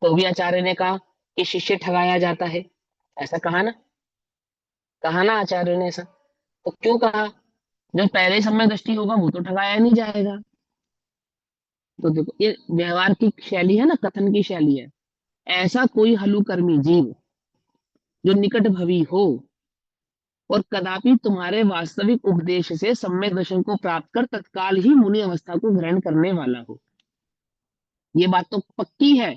तो भी आचार्य ने कहा कि शिष्य ठगाया जाता है, ऐसा कहा ना आचार्य ने ऐसा। तो क्यों कहा? जो पहले सम्यक दृष्टि होगा वो तो ठगाया नहीं जाएगा। तो देखो, ये व्यवहार की शैली है ना, कथन की शैली है। ऐसा कोई हलुकर्मी जीव जो निकट भवी हो और कदापि तुम्हारे वास्तविक उपदेश से सम्यक दर्शन को प्राप्त कर तत्काल ही मुनि अवस्था को ग्रहण करने वाला हो। ये बात तो पक्की है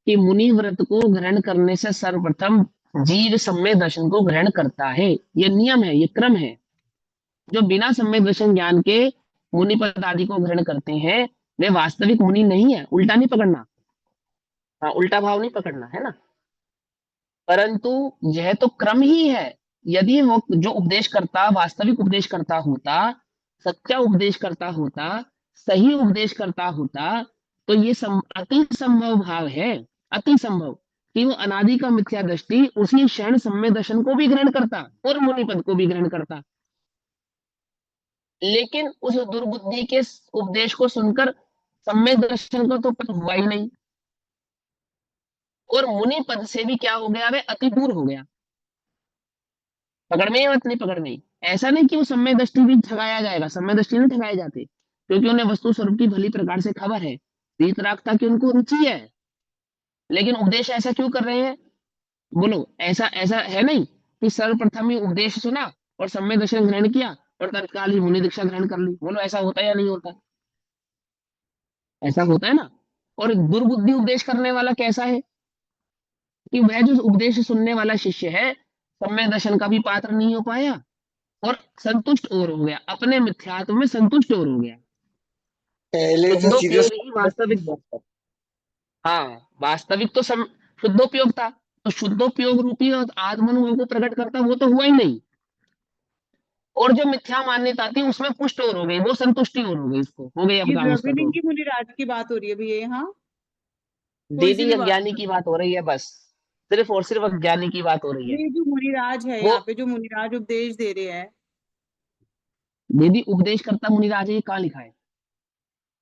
कि मुनि व्रत को ग्रहण करने से सर्वप्रथम जीव सम्यक दर्शन को ग्रहण करता है। ये नियम है, ये क्रम है। जो बिना सम्यक दर्शन ज्ञान के मुनि पद आदि को ग्रहण करते हैं, वे वास्तविक मुनि नहीं है। उल्टा नहीं पकड़ना, हाँ, उल्टा भाव नहीं पकड़ना है ना। परंतु यह तो क्रम ही है। यदि वो जो उपदेश करता वास्तविक उपदेश करता होता, सच्चा उपदेश करता होता, सही उपदेश करता होता, तो ये अति संभव भाव है, अति संभव, कि वो अनादि का मिथ्या दृष्टि उसी क्षण सम्यक दर्शन को भी ग्रहण करता और मुनि पद को भी ग्रहण करता। लेकिन उस दुर्बुद्धि के उपदेश को सुनकर सम्यक दर्शन का तो पद हुआ ही नहीं, और मुनि पद से भी क्या हो गया, वे अति दूर हो गया। पकड़ में या मत नहीं पकड़ में? ऐसा नहीं कि वो सम्यक दृष्टि भी ठगाया जाएगा, सम्यक दृष्टि नहीं ठगाए जाते, क्योंकि उन्हें वस्तु स्वरूप की भली प्रकार से खबर है, रीतरागता की उनको रुचि है। लेकिन उपदेश ऐसा क्यों कर रहे हैं? बोलो, ऐसा ऐसा है नहीं कि सर्वप्रथम ही उपदेश सुना और सम्यक दर्शन ग्रहण किया और तत्काल ही मुनि दीक्षा ग्रहण कर ली। बोलो, ऐसा होता है या नहीं होता? ऐसा होता है ना। और दुर्बुद्धि उपदेश करने वाला कैसा है कि वह जो उपदेश सुनने वाला शिष्य है, सम्यक दर्शन का भी पात्र नहीं हो पाया और संतुष्ट और हो गया, अपने मिथ्यात्व में संतुष्ट और हो गया। पहले जो चीजें शुद्धोपयोग ही वास्तविक, हाँ, वास्तविक तो शुद्धोपयोग था। तो शुद्धोपयोग रूपी और आत्मानुभव को प्रकट करता वो तो हुआ ही नहीं, और जो मिथ्या मान्यता थी उसमें पुष्ट और हो गई, वो संतुष्टि और हो गई, इसको हो गई अब ये काम उसका। तो द्रविड़िंग मुनिराज की बात हो रही है भैया यहाँ, कोई सी दीदी भी बात। अज्ञानी की बात हो रही है, बस सिर्फ और सिर्फ अज्ञानी की बात हो रही है। ये जो मुनिराज है वो यहाँ पे, जो मुनिराज उपदेश दे रहे हैं, दीदी उपदेश करता मुनिराज है, ये कहाँ लिखा है?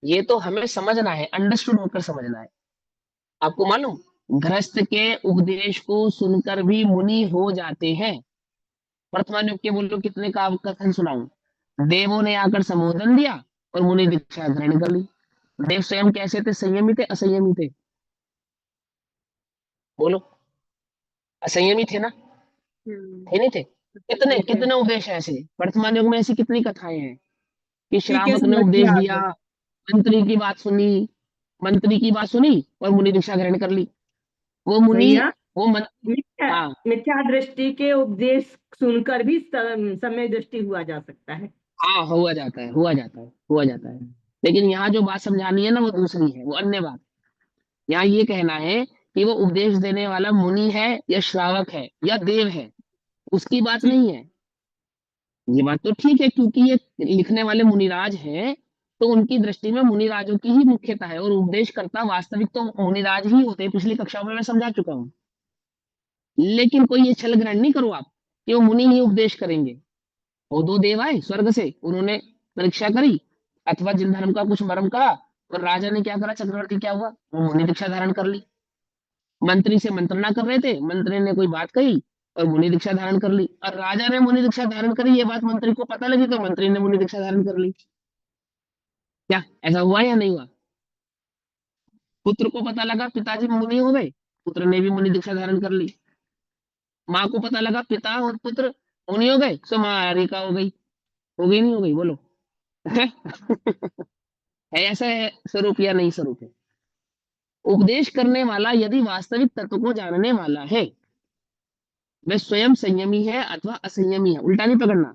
ये तो हमें समझना है, अंडरस्टूड होकर समझना है। आपको मालूम, गृहस्थ के उपदेश को सुनकर भी मुनि हो जाते हैं। वर्तमान युग के बोलो कितने का कथन सुनाऊं। देवों ने आकर संबोधन दिया और मुनि दीक्षा ग्रहण कर ली। देव स्वयं कैसे थे, संयमी थे असंयमी थे? बोलो, असंयमी थे ना, थे नहीं थे? कितने ठीक है, कितने उपदेश हैं ऐसे वर्तमान युग में, ऐसी कितनी कथाएं हैं कि ठीक है, श्रावक ने समझ उपदेश में आ दिया, गया। मंत्री की बात सुनी, मंत्री की बात सुनी और मुनि दीक्षा ग्रहण कर ली। वो मुनि, भैया, वो मन, मिथ्या हाँ मिथ्या दृष्टि के उपदेश सुनकर भी समय दृष्टि हुआ जा सकता है। हाँ, हुआ जाता है, हुआ जाता है, हुआ जाता है। लेकिन यहाँ जो बात समझानी है ना, वो दूसरी है, वो अन्य बात। यहाँ ये कहना है कि वो उपदेश देने वाला मुनि है या श्रावक है या देव है, उसकी बात ठीक, नहीं है। ये बात तो ठीक है, क्योंकि ये लिखने वाले मुनिराज हैं, तो उनकी दृष्टि में मुनिराजों की ही मुख्यता है, और उपदेश करता वास्तविक तो मुनिराज ही होते हैं। पिछली कक्षाओं में मैं समझा चुका हूँ। लेकिन कोई ये छल ग्रहण नहीं करो आप कि वो मुनि ही उपदेश करेंगे। वो दो देव आए स्वर्ग से, उन्होंने परीक्षा करी अथवा जिन धर्म का कुछ मर्म कहा, और राजा ने क्या करा, चक्रवर्ती क्या हुआ, वो मुनि दीक्षा धारण कर ली। मंत्री से मंत्रणा कर रहे थे, मंत्री ने कोई बात कही और मुनि दीक्षा धारण कर ली, और राजा ने मुनि दीक्षा धारण करी, ये बात मंत्री को पता लगी तो मंत्री ने मुनि दीक्षा धारण कर ली। क्या ऐसा हुआ या नहीं हुआ? पुत्र को पता लगा पिताजी मुनि हो गए, पुत्र ने भी मुनि दीक्षा धारण कर ली। माँ को पता लगा पिता और पुत्र मुनि हो गए, सो माँ रिका हो गई नहीं हो गई? बोलो है ऐसा है स्वरूप या नहीं स्वरूप है? उपदेश करने वाला यदि वास्तविक तत्व को जानने वाला है, वह स्वयं संयमी है अथवा असंयमी है, उल्टा नहीं पकड़ना।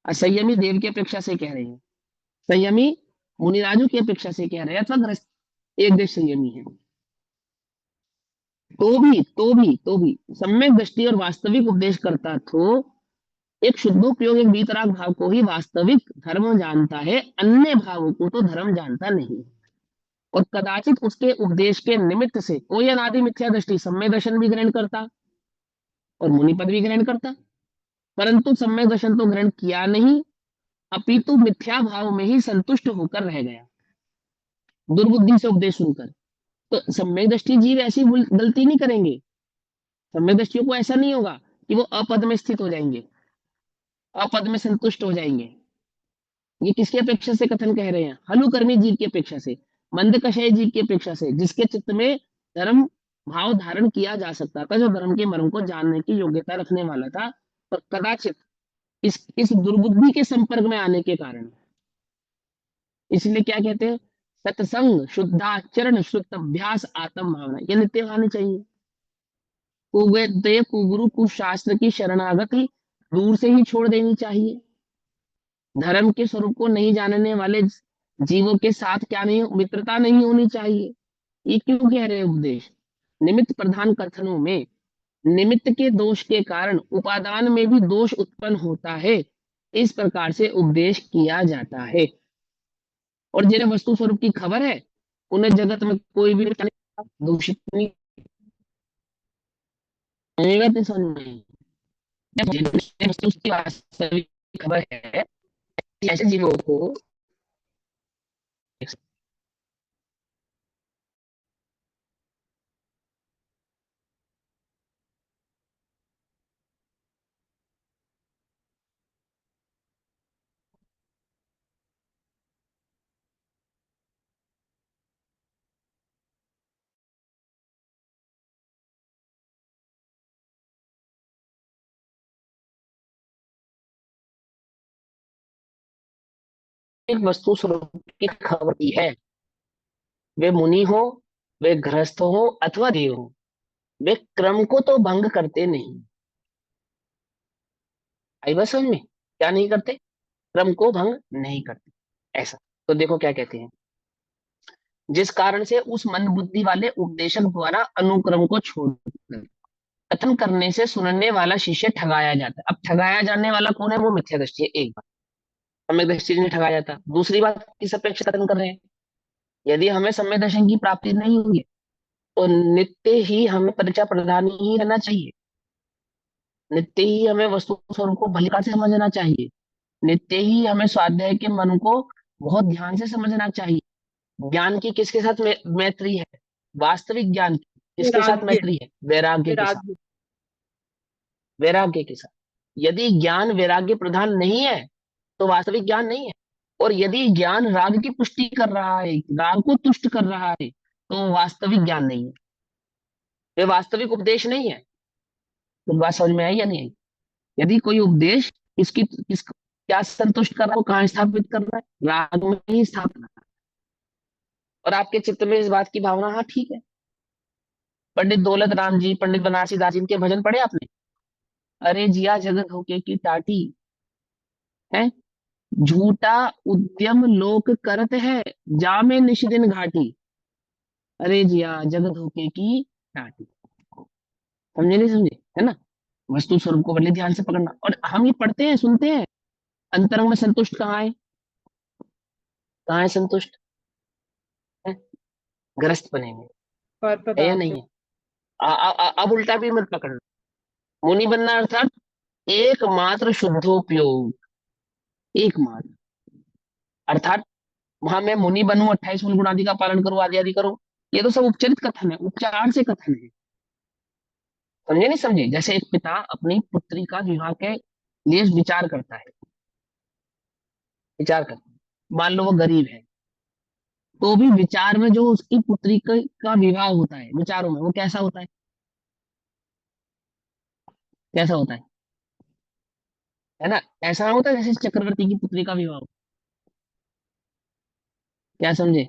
असंयमी देव की अपेक्षा से कह रहे हैं, संयमी मुनिराजू की अपेक्षा से कह रहे हैं, अथवा ग्रस्त एक देश संयमी है। तो भी सम्यक दृष्टि और वास्तविक उपदेश करता तो एक शुद्धोपयोग एक वीतराग भाव को ही वास्तविक धर्म जानता है, अन्य भावों को तो धर्म जानता नहीं। और कदाचित उसके उपदेश के निमित्त से कोई अनादि मिथ्या दृष्टि सम्यक दर्शन भी ग्रहण करता और मुनि पद भी ग्रहण करता, परंतु सम्यक दर्शन तो ग्रहण किया नहीं, अपितु मिथ्या भाव में ही संतुष्ट होकर रह गया दुर्बुद्धि से उपदेश सुनकर। तो सम्यक दृष्टि जीव ऐसी गलती नहीं करेंगे, सम्यक दृष्टियों को ऐसा नहीं होगा कि वो अपद में स्थित हो जाएंगे, अपद में संतुष्ट हो जाएंगे। ये किसकी अपेक्षा से कथन कह रहे हैं? हलुकर्मी जीव की अपेक्षा से, मंदकषय जीव की अपेक्षा से, जिसके चित्त में धर्म भाव धारण किया जा सकता था, जो धर्म के मर्म को जानने की योग्यता रखने वाला था, पर कदाचित इस दुर्बुद्धि के संपर्क में आने के कारण, इसलिए क्या कहते हैं, सत्संग शुद्धाचरण शुद्ध अभ्यास आत्म भावना ये नित्य होनी चाहिए। कुवेद्य कुगुरु कुशास्त्र की शरणागति दूर से ही छोड़ देनी चाहिए। धर्म के स्वरूप को नहीं जानने वाले जीवों के साथ क्या नहीं, मित्रता नहीं होनी चाहिए। ये क्यों कह रहे हैं उपदेश? निमित्त प्रधान कथनों में निमित्त के दोष के कारण उपादान में भी दोष उत्पन्न होता है, इस प्रकार से उपदेश किया जाता है। और जिन्हें वस्तु स्वरूप की खबर है, उन्हें जगत में कोई भी दूषित नहीं समझ में। जिन्हें वस्तु की वास्तविक खबर है, ऐसे जीवों को वस्तु स्वरूप की खबर की है, वे मुनि हो, वे गृहस्थ हो अथवा देव हो, वे क्रम को तो भंग करते नहीं। आई बात समझ में? क्या नहीं करते? क्रम को भंग नहीं करते। ऐसा तो देखो क्या कहते हैं, जिस कारण से उस मन बुद्धि वाले उपदेशक द्वारा अनुक्रम को छोड़ कथन करने से सुनने वाला शिष्य ठगाया जाता है। अब ठगाया जाने वाला कौन है? वो मिथ्या दृष्टि है। एक बात, सम्यक दृष्टि नहीं ठगाया जाता। दूसरी बात, किस अपेक्षा कथन कर रहे हैं? यदि हमें सम्यक दर्शन की प्राप्ति नहीं हुई है, तो नित्य ही हमें परिचय प्रदान ही रहना चाहिए, नित्य ही हमें वस्तु स्वरूप को भली से समझना चाहिए, नित्य ही हमें स्वाध्याय के मन को बहुत ध्यान से समझना चाहिए। ज्ञान की किसके साथ मैत्री है? वास्तविक ज्ञान की किसके साथ मैत्री है? वैराग्य के साथ, वैराग्य के साथ। यदि ज्ञान वैराग्य प्रधान नहीं है तो वास्तविक ज्ञान नहीं है। और यदि ज्ञान राग की पुष्टि कर रहा है, राग को तुष्ट कर रहा है, तो वास्तविक ज्ञान नहीं है, वे वास्तविक उपदेश नहीं है। तो बात समझ में आई या नहीं आई? यदि कोई उपदेश किस क्या संतुष्ट कर रहा है, वो कहाँ स्थापित कर रहा है? राग में ही स्थापित कर रहा है। और आपके चित्त में इस बात की भावना, हाँ ठीक है। पंडित दौलत राम जी, पंडित बनारसी दास जी के भजन पढ़े आपने? अरे जिया जगत होके की टाटी है, झूठा उद्यम लोक करत है, जामे निश दिन घाटी। अरे जिया जगत होके की टाटी। समझे नहीं समझे? है ना? वस्तु स्वरूप को बड़े ध्यान से पकड़ना। और हम ये पढ़ते हैं, सुनते हैं, अंतरंग में संतुष्ट कहाँ है? कहाँ है संतुष्ट? है ग्रस्त बने में, पर है या पदार्थ नहीं है? अब उल्टा भी मत पकड़ना। मुनि बनना अर्थात एकमात्र शुद्धोपयोग, एकमात्र अर्थात वहां मैं मुनि बनूं, 28 मूल गुण आदि का पालन करूं, आदि आदि करूं, ये तो सब उपचरित कथन है, उपचार से कथन है। समझे नहीं समझे? जैसे एक पिता अपनी पुत्री का विवाह के लिए विचार करता है, विचार करता है, मान लो वो गरीब है, तो भी विचार में जो उसकी पुत्री का विवाह होता है, विचारों में वो कैसा होता है? कैसा होता है ना? ऐसा होता है जैसे चक्रवर्ती की पुत्री का विवाह हो। क्या समझे?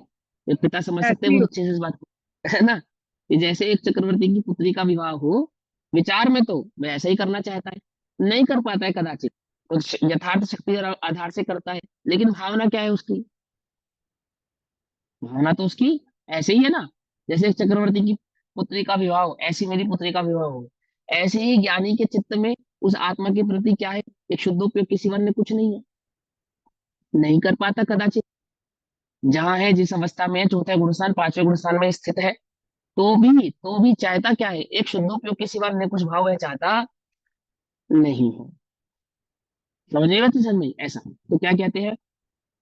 ये पिता समझ सकते हैं ऐसी बहुत अच्छे से इस बात को, है ना? कि जैसे एक चक्रवर्ती की पुत्री का विवाह हो, विचार में तो वह ऐसा ही करना चाहता है, नहीं कर पाता है कदाचित, तो यथार्थ शक्ति और आधार से करता है, लेकिन भावना क्या है उसकी? भावना तो उसकी ऐसे ही है ना, जैसे एक चक्रवर्ती की पुत्री का विवाह हो, ऐसी मेरी पुत्री का विवाह हो। ऐसे ही ज्ञानी के चित्त में उस आत्मा के प्रति क्या है, एक शुद्धोपयोग किसी वर्ण कुछ नहीं है, नहीं कर पाता कदाचित। जहां है, जिस अवस्था में है, चौथे गुणस्थान पांचवें गुणस्थान में स्थित है, तो भी चाहता क्या है, एक शुद्धोपयोग के सिवा अन्य कुछ भाव है चाहता नहीं है। समझिएगा तो समझ ऐसा। तो क्या कहते हैं,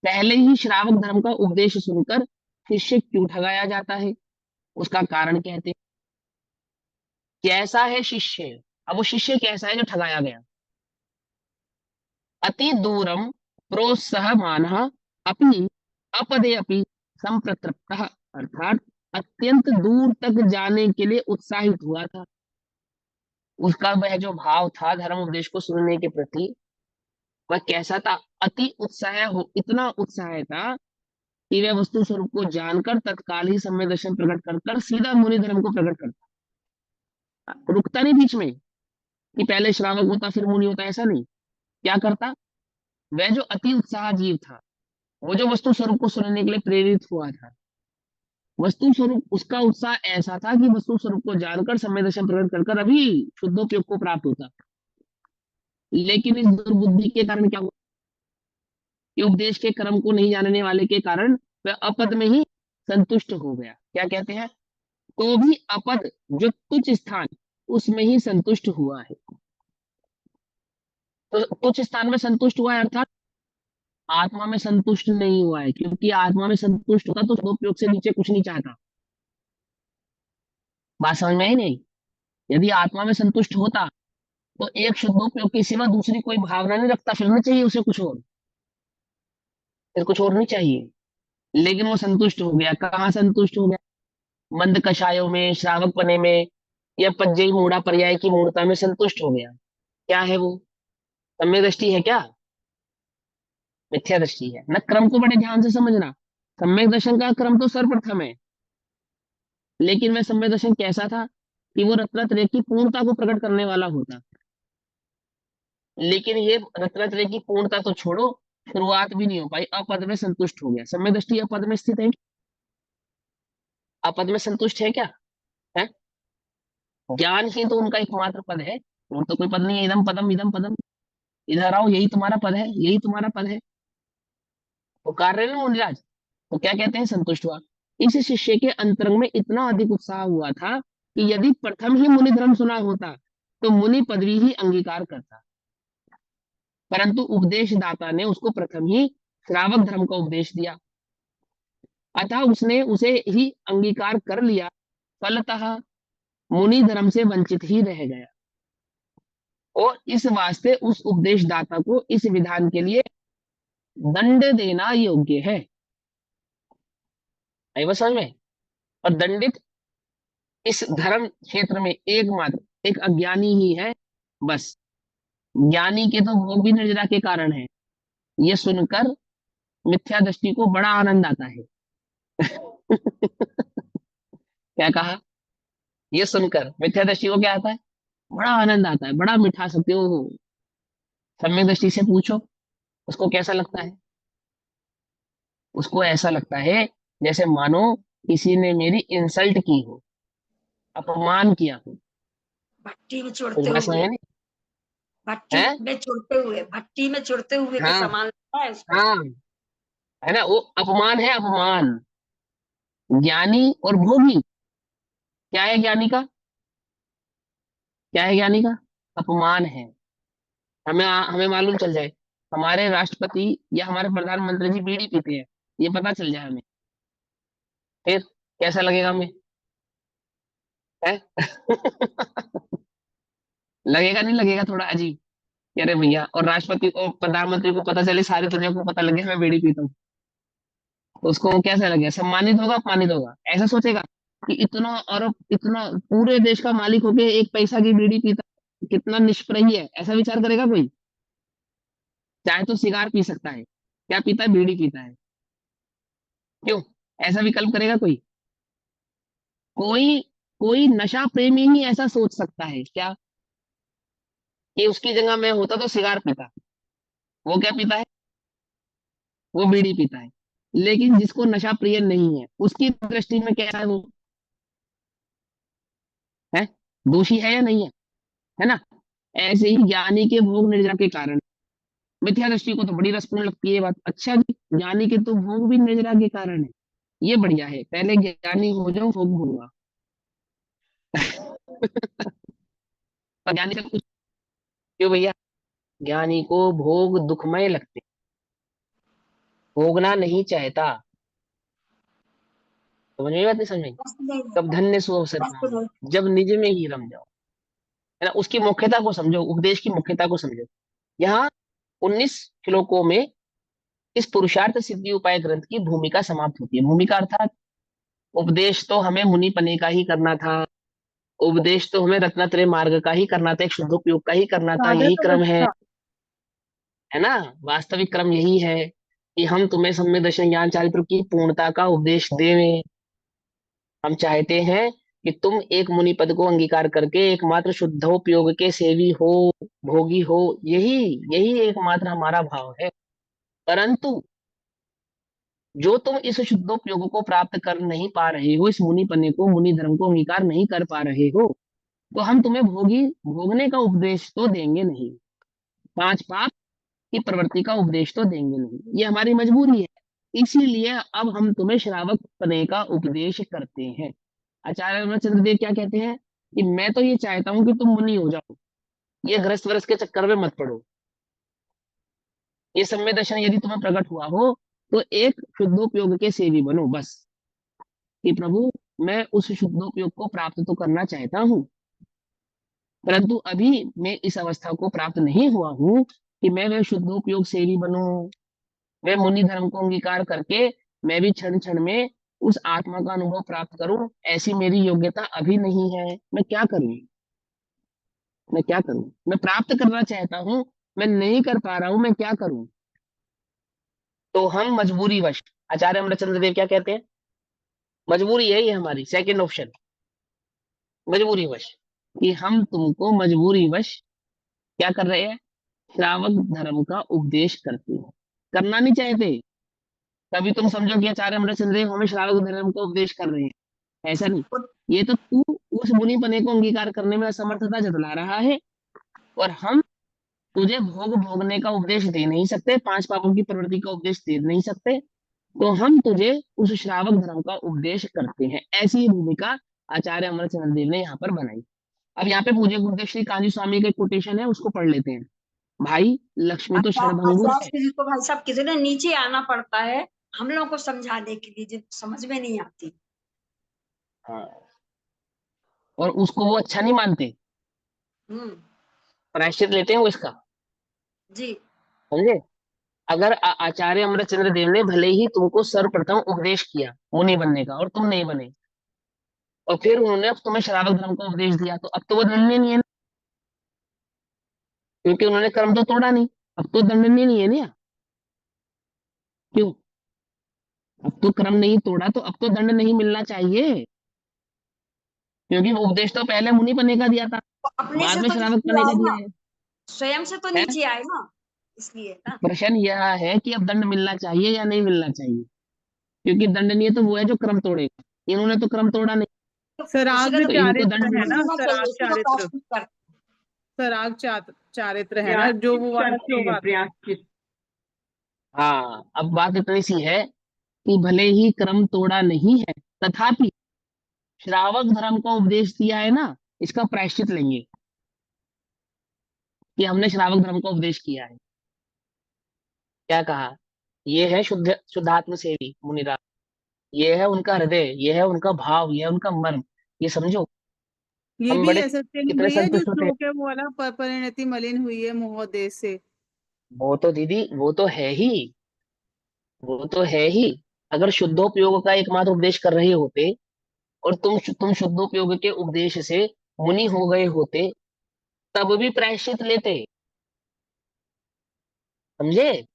पहले ही श्रावक धर्म का उपदेश सुनकर शिष्य क्यों ठगाया जाता है, उसका कारण कहते हैं। कैसा है शिष्य, अब वो शिष्य कैसा है जो ठगाया गया। अति दूरम प्रोत्साहमान अपि अपदे अपि संप्रतृप्त, अर्थात अत्यंत दूर तक जाने के लिए उत्साहित हुआ था। उसका वह जो भाव था धर्म उपदेश को सुनने के प्रति, वह कैसा था, अति उत्साह हो, इतना उत्साह था कि वह वस्तु स्वरूप को जानकर तत्काल ही सम्यक दर्शन प्रकट कर कर सीधा मुनि धर्म को प्रकट करता, रुकता नहीं बीच में कि पहले श्रावक होता फिर मुनि होता, ऐसा नहीं। क्या करता, वह जो अति उत्साह जीव था, वो जो वस्तु स्वरूप को सुनने के लिए प्रेरित हुआ था, वस्तु स्वरूप उसका उत्साह ऐसा था कि वस्तु स्वरूप को जानकर सम्यक दर्शन प्रकट कर कर अभी शुद्धोपयोग को प्राप्त होता। लेकिन इस दुर्बुद्धि के कारण क्या हुआ कि उपदेश के क्रम को नहीं जानने वाले के कारण वह अपद में ही संतुष्ट हो गया। क्या कहते हैं, तो भी अपद जो तुच्छ स्थान उसमें ही संतुष्ट हुआ है। तो तुच्छ स्थान में संतुष्ट हुआ है, अर्थात आत्मा में संतुष्ट नहीं हुआ है, क्योंकि आत्मा में संतुष्ट होता तो शुद्धोपयोग से नीचे कुछ नहीं चाहता। बात समझ में आई नहीं। यदि आत्मा में संतुष्ट होता तो एक शुद्धोपयोग के सिवा दूसरी कोई भावना नहीं रखता, फिर नहीं चाहिए उसे कुछ और, फिर कुछ और नहीं चाहिए। लेकिन वो संतुष्ट हो गया, कहाँ संतुष्ट हो गया, मंद कषायों में, श्रावक पने में, या पज्जई मूढ़ा पर्याय की मूर्ता में संतुष्ट हो गया। क्या है वो, सम्यक दृष्टि है क्या, मिथ्या दृष्टि है ना। क्रम को बड़े ध्यान से समझना, सम्यक दर्शन का क्रम तो सर्वप्रथम है, लेकिन वह सम्यक दर्शन कैसा था कि वो रत्नत्रय की पूर्णता को प्रकट करने वाला होता। लेकिन ये रत्नत्रय की पूर्णता तो छोड़ो, शुरुआत भी नहीं हो पाई, अपद में संतुष्ट हो गया। सम्यक दृष्टि अपद में स्थित है, अपद में संतुष्ट है क्या है, ज्ञान ही तो उनका एकमात्र पद है, और तो कोई पद नहीं है। इदम पदम, इधर आओ, यही तुम्हारा पद है, यही तुम्हारा पद है। पुकार रहे ना मुनिराज, तो क्या कहते हैं, संतुष्ट हुआ। इस शिष्य के अंतरंग में इतना अधिक उत्साह हुआ था कि यदि प्रथम ही मुनि धर्म सुना होता तो मुनि पदवी ही अंगीकार करता, परंतु उपदेश दाता ने उसको प्रथम ही श्रावक धर्म का उपदेश दिया, अतः उसने उसे ही अंगीकार कर लिया। फलतः मुनि धर्म से वंचित ही रह गया, और इस वास्ते उस उपदेश दाता को इस विधान के लिए दंड देना योग्य है। आई बात समझ में। और दंडित इस धर्म क्षेत्र में एकमात्र एक अज्ञानी ही है, बस। ज्ञानी के तो भोग भी निर्जरा के कारण है। ये सुनकर मिथ्या दृष्टि को बड़ा आनंद आता है। क्या कहा, ये सुनकर मिथ्या दृष्टि को क्या आता है, बड़ा आनंद आता है, बड़ा मीठा सकते हो। सम्यक दृष्टि से पूछो उसको कैसा लगता है, उसको ऐसा लगता है जैसे मानो किसी ने मेरी इंसल्ट की हो, अपमान किया हो। भट्टी में कुछ चढ़ते बात समझ हुए, में नहीं भट्टी है। में चढ़ते हुए, भट्टी में चढ़ते हुए के हाँ समान लगता है उसको। हाँ, है ना, वो अपमान है, अपमान। ज्ञानी और भोगी, क्या है ज्ञानी का, क्या है ज्ञानी का, अपमान है। हमें मालूम चल जाए हमारे राष्ट्रपति या हमारे प्रधानमंत्री जी बीड़ी पीते हैं, ये पता चल जाए हमें, फिर कैसा लगेगा हमें, है? लगेगा नहीं लगेगा, थोड़ा अजीब कि अरे भैया, और राष्ट्रपति को प्रधानमंत्री को पता चले, सारी दुनिया को पता लगे मैं बीड़ी पीता हूँ, तो उसको कैसा लगेगा, सम्मानित होगा अपमानित होगा, ऐसा सोचेगा कि इतना अरब, इतना पूरे देश का मालिक होके एक पैसा की बीड़ी पीता, कितना निष्प्रही है, ऐसा विचार करेगा कोई। चाहे तो सिगार पी सकता है, क्या पीता है, बीड़ी पीता है, क्यों, ऐसा विकल्प करेगा कोई, कोई कोई नशा प्रेमी ही ऐसा सोच सकता है क्या, कि उसकी जगह मैं होता तो सिगार पीता। वो क्या पीता है, वो बीड़ी पीता है। लेकिन जिसको नशा प्रिय नहीं है, उसकी दृष्टि में कैसा है वो, है, दोषी है या नहीं है ना। ऐसे ही ज्ञानी के भोग निर्जरा के कारण, मिथ्या दृष्टि को तो बड़ी रसपूर्ण लगती है ये बात। अच्छा जी, ज्ञानी के तो भोग भी निर्जरा के कारण है, ये बढ़िया है, पहले ज्ञानी हो जाऊं भोग भोगूंगा। पर ज्ञानी का कुछ, क्यों भैया, ज्ञानी को भोग दुखमय लगते, भोगना नहीं चाहता। समझ में बात नहीं, समझ में? कष्ट नहीं कब रहता, धन्य सो अवसर कष्ट पाओ, नहीं। जब निज में ही रम जाओ, है ना। उसकी मुख्यता को समझो, उपदेश की मुख्यता को समझो। यहाँ 19 श्लोकों में इस पुरुषार्थ सिद्धि उपाय ग्रंथ की भूमिका समाप्त होती है। भूमिका अर्थात उपदेश तो हमें मुनि पने का ही करना था, उपदेश तो हमें रत्नत्रय मार्ग का ही करना था, एक शुद्धोपयोग का ही करना था, यही साधन क्रम अवस्था। है ना। वास्तविक क्रम यही है कि हम तुम्हें सम्यक दर्शन ज्ञान चारित्र की पूर्णता का उपदेश देवें। हम चाहते हैं कि तुम एक मुनि पद को अंगीकार करके एकमात्र शुद्धोपयोग के सेवी हो, भोगी हो, यही यही एकमात्र हमारा भाव है। परंतु जो तुम इस शुद्धोपयोग को प्राप्त कर नहीं पा रहे हो, इस मुनि पन्ने को, मुनि धर्म को अंगीकार नहीं कर पा रहे हो, तो हम तुम्हें भोगने का उपदेश तो देंगे नहीं, पांच पाप की प्रवृत्ति का उपदेश तो देंगे नहीं, ये हमारी मजबूरी है। इसीलिए अब हम तुम्हें श्रावक बने का उपदेश करते हैं। आचार्य रामचंद्र क्या कहते हैं कि मैं तो ये चाहता हूं कि तुम मुनि हो जाओ, ये गृहस्थ वरस के चक्कर में मत पड़ो। ये सम्य दर्शन यदि तुम्हें प्रकट हुआ हो तो एक शुद्धोपयोग के सेवी बनो बस, कि प्रभु मैं उस शुद्धोपयोग को प्राप्त तो करना चाहता हूँ, परंतु अभी मैं इस अवस्था को प्राप्त नहीं हुआ हूँ कि मैं वह शुद्धोपयोग सेवी बनूं, वे मुनि धर्म को अंगीकार करके मैं भी क्षण क्षण में उस आत्मा का अनुभव प्राप्त करूं, ऐसी मेरी योग्यता अभी नहीं है। मैं क्या करूं, मैं क्या करूं, मैं प्राप्त करना चाहता हूं, मैं नहीं कर पा रहा हूं, मैं क्या करूं। तो हम मजबूरी वश, आचार्य अमरचंद्र देव क्या कहते हैं, मजबूरी है ये हमारी, सेकंड ऑप्शन, मजबूरी वश, कि हम तुमको मजबूरी वश क्या कर रहे हैं, श्रावक धर्म का उपदेश करते हैं। करना नहीं चाहते, तभी तुम समझो कि आचार्य अमरचंद्र देव हमें श्रावक धर्म का उपदेश कर रहे हैं, ऐसा नहीं। ये तो तू उस मुनि पने को अंगीकार करने में असमर्थता जतला रहा है, और हम तुझे भोग भोगने का उपदेश दे नहीं सकते, पांच पापों की प्रवृत्ति का उपदेश दे नहीं सकते, तो हम तुझे उस श्रावक धर्म का उपदेश करते हैं। ऐसी ही भूमिका आचार्य अमरचंद्र देव ने यहाँ पर बनाई। अब यहाँ पे पूज्य गुरुदेव श्री कांजी स्वामी का कोटेशन है, उसको पढ़ लेते हैं। भाई लक्ष्मी तो क्षणभंगुर आचार्य है। जी को भाई साहब कितने नीचे आना पड़ता है हम लोगों को समझाने के लिए, जिनको समझ में नहीं आती। हाँ, और उसको वो अच्छा नहीं मानते, हम्म। प्रायश्चित लेते हैं वो इसका, जी। समझे। अगर आचार्य अमरचंद्र देव ने भले ही तुमको सर्वप्रथम उपदेश किया मुनि बनने का और तुम नहीं बने, और फिर उन्होंने अब तुम्हें श्रावक धर्म का उपदेश दिया, तो अब तो वो दंडनीय नहीं है ना, क्योंकि उन्होंने कर्म तो तोड़ा नहीं, अब तो दंडनीय नहीं है ना। क्यों, अब तो कर्म नहीं तोड़ा, तो अब तो दंड नहीं मिलना चाहिए, क्योंकि वो उपदेश तो पहले मुनि बने का दिया था, तो अपने बाद से में तो श्रावक नीचे बने का आए दिया ना, स्वयं से तो है। नीचे आए ना, इसलिए ना। प्रश्न यह है कि अब दंड मिलना चाहिए या नहीं मिलना चाहिए, क्योंकि दंडनीय तो वो है जो क्रम तोड़ेगा, इन्होंने तो क्रम तोड़ा नहीं, तो सराग उसी का तो तो इनको चारित्र दंड है ना, मिलना चाहिए, सराग उसी को चारित्र, प्रायश्चित कर। सराग चारित्र है ना, जो वो वाला श्लोक आता है। प्रायश्चित। हाँ, अब बात इतनी सी है कि भले ही क्रम तोड़ा नहीं है, तथापि श्रावक धर्म का उपदेश दिया है ना, इसका प्रायश्चित लेंगे कि हमने श्रावक धर्म का उपदेश किया है। क्या कहा, ये है शुद्धात्म सेवी मुनिराज, ये है उनका हृदय, ये है उनका भाव, ये है उनका मर्म, ये समझो। ये हम भी बड़े ऐसा नहीं कितने भैया, जो संतुष्ट होते हैं। श्लोक है वो वाला, परिणति मलिन हुई है मोह देश से। वो तो दीदी, वो तो है ही, वो तो है ही। अगर शुद्धोपयोग का एकमात्र उपदेश कर रहे होते, और तुम शुद्धोपयोग के उपदेश से मुनि हो गए होते, तब भी प्रायश्चित लेते, समझे,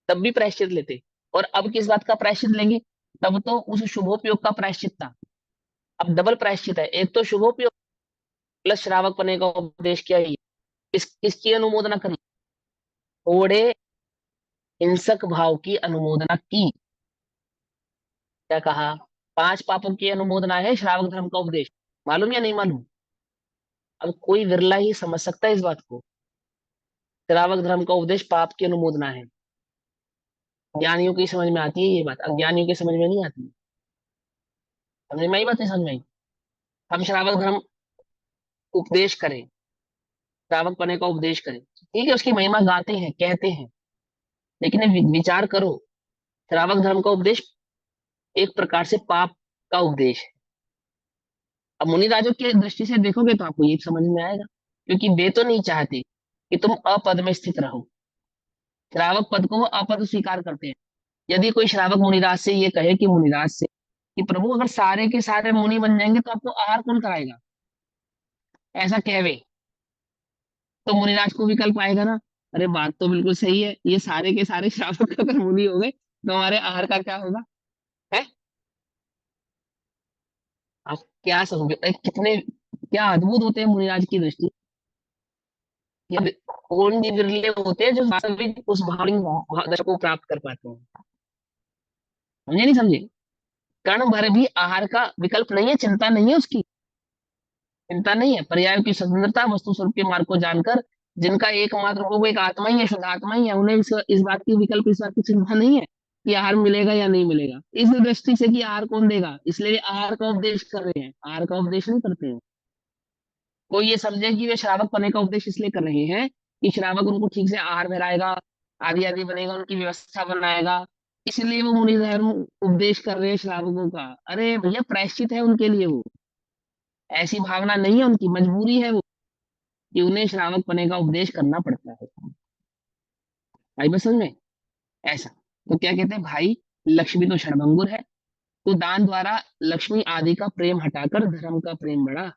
तब भी प्रायश्चित लेते। और अब किस बात का प्रायश्चित लेंगे, तब तो उस शुभोपयोग का प्रायश्चित था, अब डबल प्रायश्चित है, एक तो शुभोपयोग प्लस श्रावक पने का उपदेश किया ही। किसकी अनुमोदना करी, थोड़े हिंसक भाव की अनुमोदना की। क्या कहा, पांच पापों की अनुमोदना है श्रावक धर्म का उपदेश, मालूम या नहीं मालूम। अब कोई विरला ही समझ सकता है इस बात को। श्रावक धर्म का उपदेश पाप की अनुमोदना है। ज्ञानियों की समझ में आती है ये बात, अज्ञानियों की समझ में नहीं आती। समझ में आई बात है? समझ में आई? हम श्रावक धर्म उपदेश करें, श्रावक पने का उपदेश करें, ठीक है, उसकी महिमा गाते हैं, कहते हैं, लेकिन विचार करो, श्रावक धर्म का उपदेश एक प्रकार से पाप का उपदेश है। अब मुनि राजों की दृष्टि से देखोगे तो आपको ये समझ में आएगा, क्योंकि वे तो नहीं चाहते कि तुम अपद में स्थित रहो। श्रावक पद को वो अपद स्वीकार करते हैं। यदि कोई श्रावक मुनिराज से ये कहे कि मुनिराज से कि प्रभु अगर सारे के सारे मुनि बन जाएंगे तो आपको आहार कौन कराएगा, ऐसा कहवे, तो मुनिराज को विकल्प आएगा ना, अरे बात तो बिल्कुल सही है, ये सारे के सारे श्रावक अगर मुनि हो गए तो हमारे आहार का क्या होगा? है, आप क्या समझो, कितने क्या अद्भुत होते हैं मुनिराज की दृष्टि। ये कौन भी विरले होते हैं जो वास्तविक उस भावनिक दशा को प्राप्त कर पाते हैं। समझे नहीं समझे? कर्ण भर भी आहार का विकल्प नहीं है, चिंता नहीं है, उसकी चिंता नहीं है। पर्याय की स्वतंत्रता, वस्तु स्वरूप के मार्ग को जानकर जिनका एकमात्र वो एक आत्मा ही है, शुद्ध आत्मा ही है, उन्हें इस बात की विकल्प, इस बात की चिंता नहीं है कि आहार मिलेगा या नहीं मिलेगा, इस दृष्टि से कि आहार कौन देगा, इसलिए आहार का उपदेश कर रहे हैं, आहार का उपदेश नहीं करते हैं। कोई ये समझे कि वे श्रावक पने का उपदेश इसलिए कर रहे हैं कि श्रावक उनको ठीक से आहार कराएगा, आदि आदि बनेगा, उनकी व्यवस्था बनाएगा, इसलिए वो मुनि धर्म उपदेश कर रहे हैं श्रावकों का। अरे भैया, प्रायश्चित है उनके लिए, वो ऐसी भावना नहीं है, उनकी मजबूरी है वो कि उन्हें श्रावक पने का उपदेश करना पड़ता है। भाई बस समझ में? ऐसा तो क्या कहते हैं भाई, लक्ष्मी तो क्षणभंगुर है, तो दान द्वारा लक्ष्मी आदि का प्रेम हटाकर धर्म का प्रेम बढ़ा।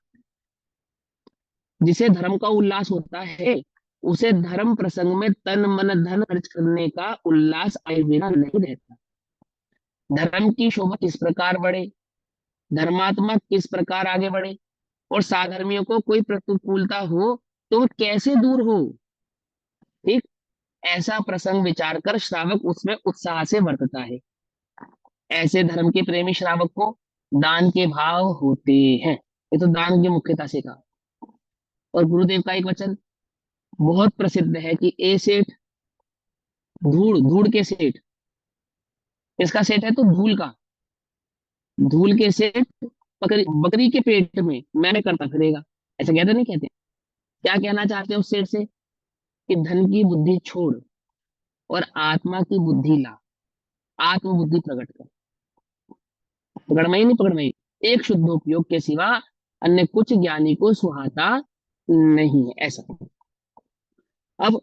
जिसे धर्म का उल्लास होता है उसे धर्म प्रसंग में तन मन धन खर्च करने का उल्लास आए बिना नहीं रहता। धर्म की शोभा किस प्रकार बढ़े, धर्मात्मा किस प्रकार आगे बढ़े, और साधर्मियों को कोई प्रतिकूलता हो तो वो कैसे दूर हो, ठीक, ऐसा प्रसंग विचार कर श्रावक उसमें उत्साह से वर्तता है। ऐसे धर्म के प्रेमी श्रावक को दान के भाव होते हैं। ये तो दान की मुख्यता से कहा। और गुरुदेव का एक वचन बहुत प्रसिद्ध है कि ए सेठ धूड़, धूड़ के सेठ, इसका सेठ है तो धूल का, धूल के सेठ बकरी, बकरी के पेट में मैं करता फिरेगा, ऐसा कहते नहीं कहते? क्या कहना चाहते हैं उस सेठ से कि धन की बुद्धि छोड़ और आत्मा की बुद्धि ला, आत्म बुद्धि प्रकट कर। पकड़मई नहीं पकड़मई, एक शुद्ध उपयोग के सिवा अन्य कुछ ज्ञानी को सुहाता नहीं है, ऐसा। अब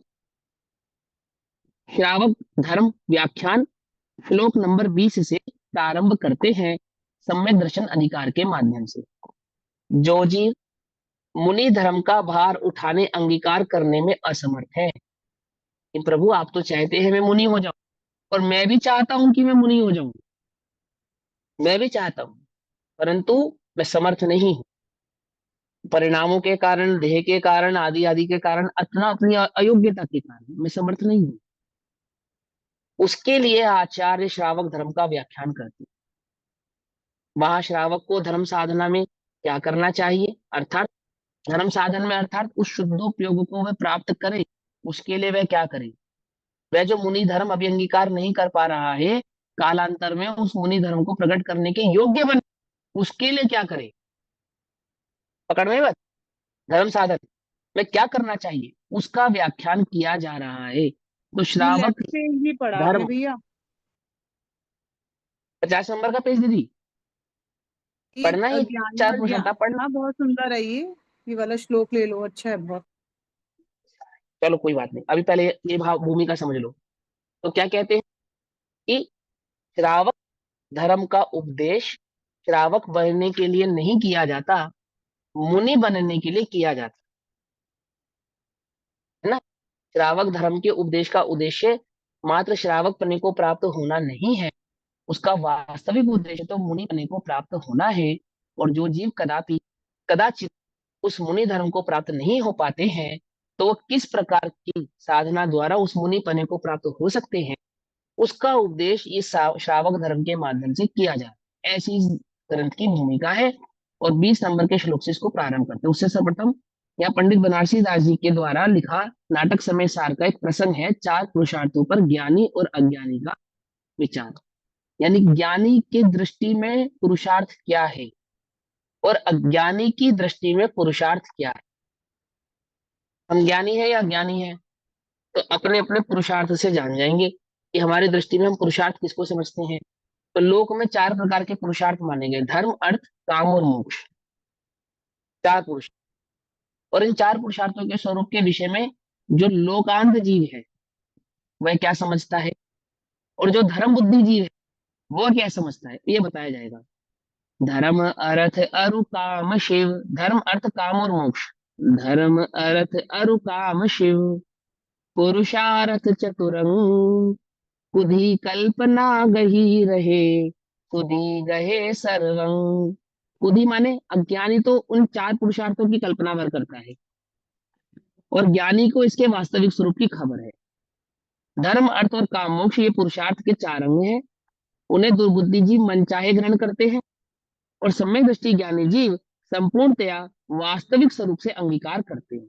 श्रावक धर्म व्याख्यान श्लोक नंबर 20 से प्रारंभ करते हैं सम्यक दर्शन अधिकार के माध्यम से। जो जीव मुनि धर्म का भार उठाने अंगीकार करने में असमर्थ है कि प्रभु आप तो चाहते हैं मैं मुनि हो जाऊं, और मैं भी चाहता हूं कि मैं मुनि हो जाऊं, मैं भी चाहता हूं, परंतु मैं समर्थ नहीं हूं, परिणामों के कारण, देह के कारण, आदि आदि के कारण, अथवा अपनी अयोग्यता के कारण मैं समर्थ नहीं हूं। उसके लिए आचार्य श्रावक धर्म का व्याख्यान करते। वहां श्रावक को धर्म साधना में क्या करना चाहिए, अर्थात धर्म साधन में, अर्थात उस शुद्धोपयोग को वह प्राप्त करे, उसके लिए वह क्या करे। वह जो मुनि धर्म अभी अंगीकार नहीं कर पा रहा है, कालांतर में उस मुनि धर्म को प्रकट करने के योग्य बने, उसके लिए क्या करे। पकड़ में बात, धर्म साधन में क्या करना चाहिए उसका व्याख्यान किया जा रहा है। तो ये श्रावक लेफ्ट पेज भी पढ़ा धर्म आपने भैया, 50 नंबर का पेज दीदी, ये पढ़ना ही ज्ञान चार और पुरुषता ज्ञान, पढ़ना। हाँ बहुत सुंदर है ये वाला श्लोक ले लो, अच्छा है बहुत। चलो कोई बात नहीं, अभी पहले ये भाव भूमिका समझ लो। तो क्या कहते हैं कि श्रावक धर्म का उपदेश श्रावक बनने के लिए नहीं किया जाता, मुनि बनने के लिए किया जाता है ना। श्रावक धर्म के उपदेश का उद्देश्य मात्र श्रावक पने को प्राप्त होना नहीं है, उसका वास्तविक उद्देश्य तो मुनि पने को प्राप्त होना है। और जो जीव कदापि कदाचित उस मुनि धर्म को प्राप्त नहीं हो पाते हैं, तो वो किस प्रकार की साधना द्वारा उस मुनि पने को प्राप्त हो सकते हैं, उसका उपदेश इस श्रावक धर्म के माध्यम से किया जाए, ऐसी इस ग्रंथ की भूमिका है। और 20 नंबर के श्लोक से इसको प्रारंभ करते हैं। उससे सर्वप्रथम यहाँ पंडित बनारसी दास जी के द्वारा लिखा नाटक समय सार का एक प्रसंग है, चार पुरुषार्थों पर ज्ञानी और अज्ञानी का विचार। यानी ज्ञानी की दृष्टि में पुरुषार्थ क्या है और अज्ञानी की दृष्टि में पुरुषार्थ क्या है। हम ज्ञानी है या अज्ञानी है, तो अपने अपने पुरुषार्थ से जान जाएंगे कि हमारी दृष्टि में हम पुरुषार्थ किसको समझते हैं। तो लोक में चार प्रकार के पुरुषार्थ माने गए, धर्म, अर्थ, काम और मोक्ष, चार पुरुष। और इन चार पुरुषार्थों के स्वरूप के विषय में जो लोकांत जीव है वह क्या समझता है, और जो धर्म बुद्धि जीव है वो क्या समझता है, ये बताया जाएगा। धर्म अर्थ अरु काम शिव, धर्म अर्थ काम और मोक्ष। धर्म अर्थ अरु काम शिव, पुरुषार्थ चतुरंग, कुधी कल्पना गही रहे, कुधी गहे सर्वंग। कुधी माने अज्ञानी तो उन चार पुरुषार्थों की कल्पना भर करता है और ज्ञानी को इसके वास्तविक स्वरूप की खबर है। धर्म अर्थ और काम मोक्ष ये पुरुषार्थ के चार अंग हैं। उन्हें दुर्बुद्धि जीव मनचाहे ग्रहण करते हैं और सम्यक दृष्टि ज्ञानी जीव संपूर्णतया वास्तविक स्वरूप से अंगीकार करते हैं।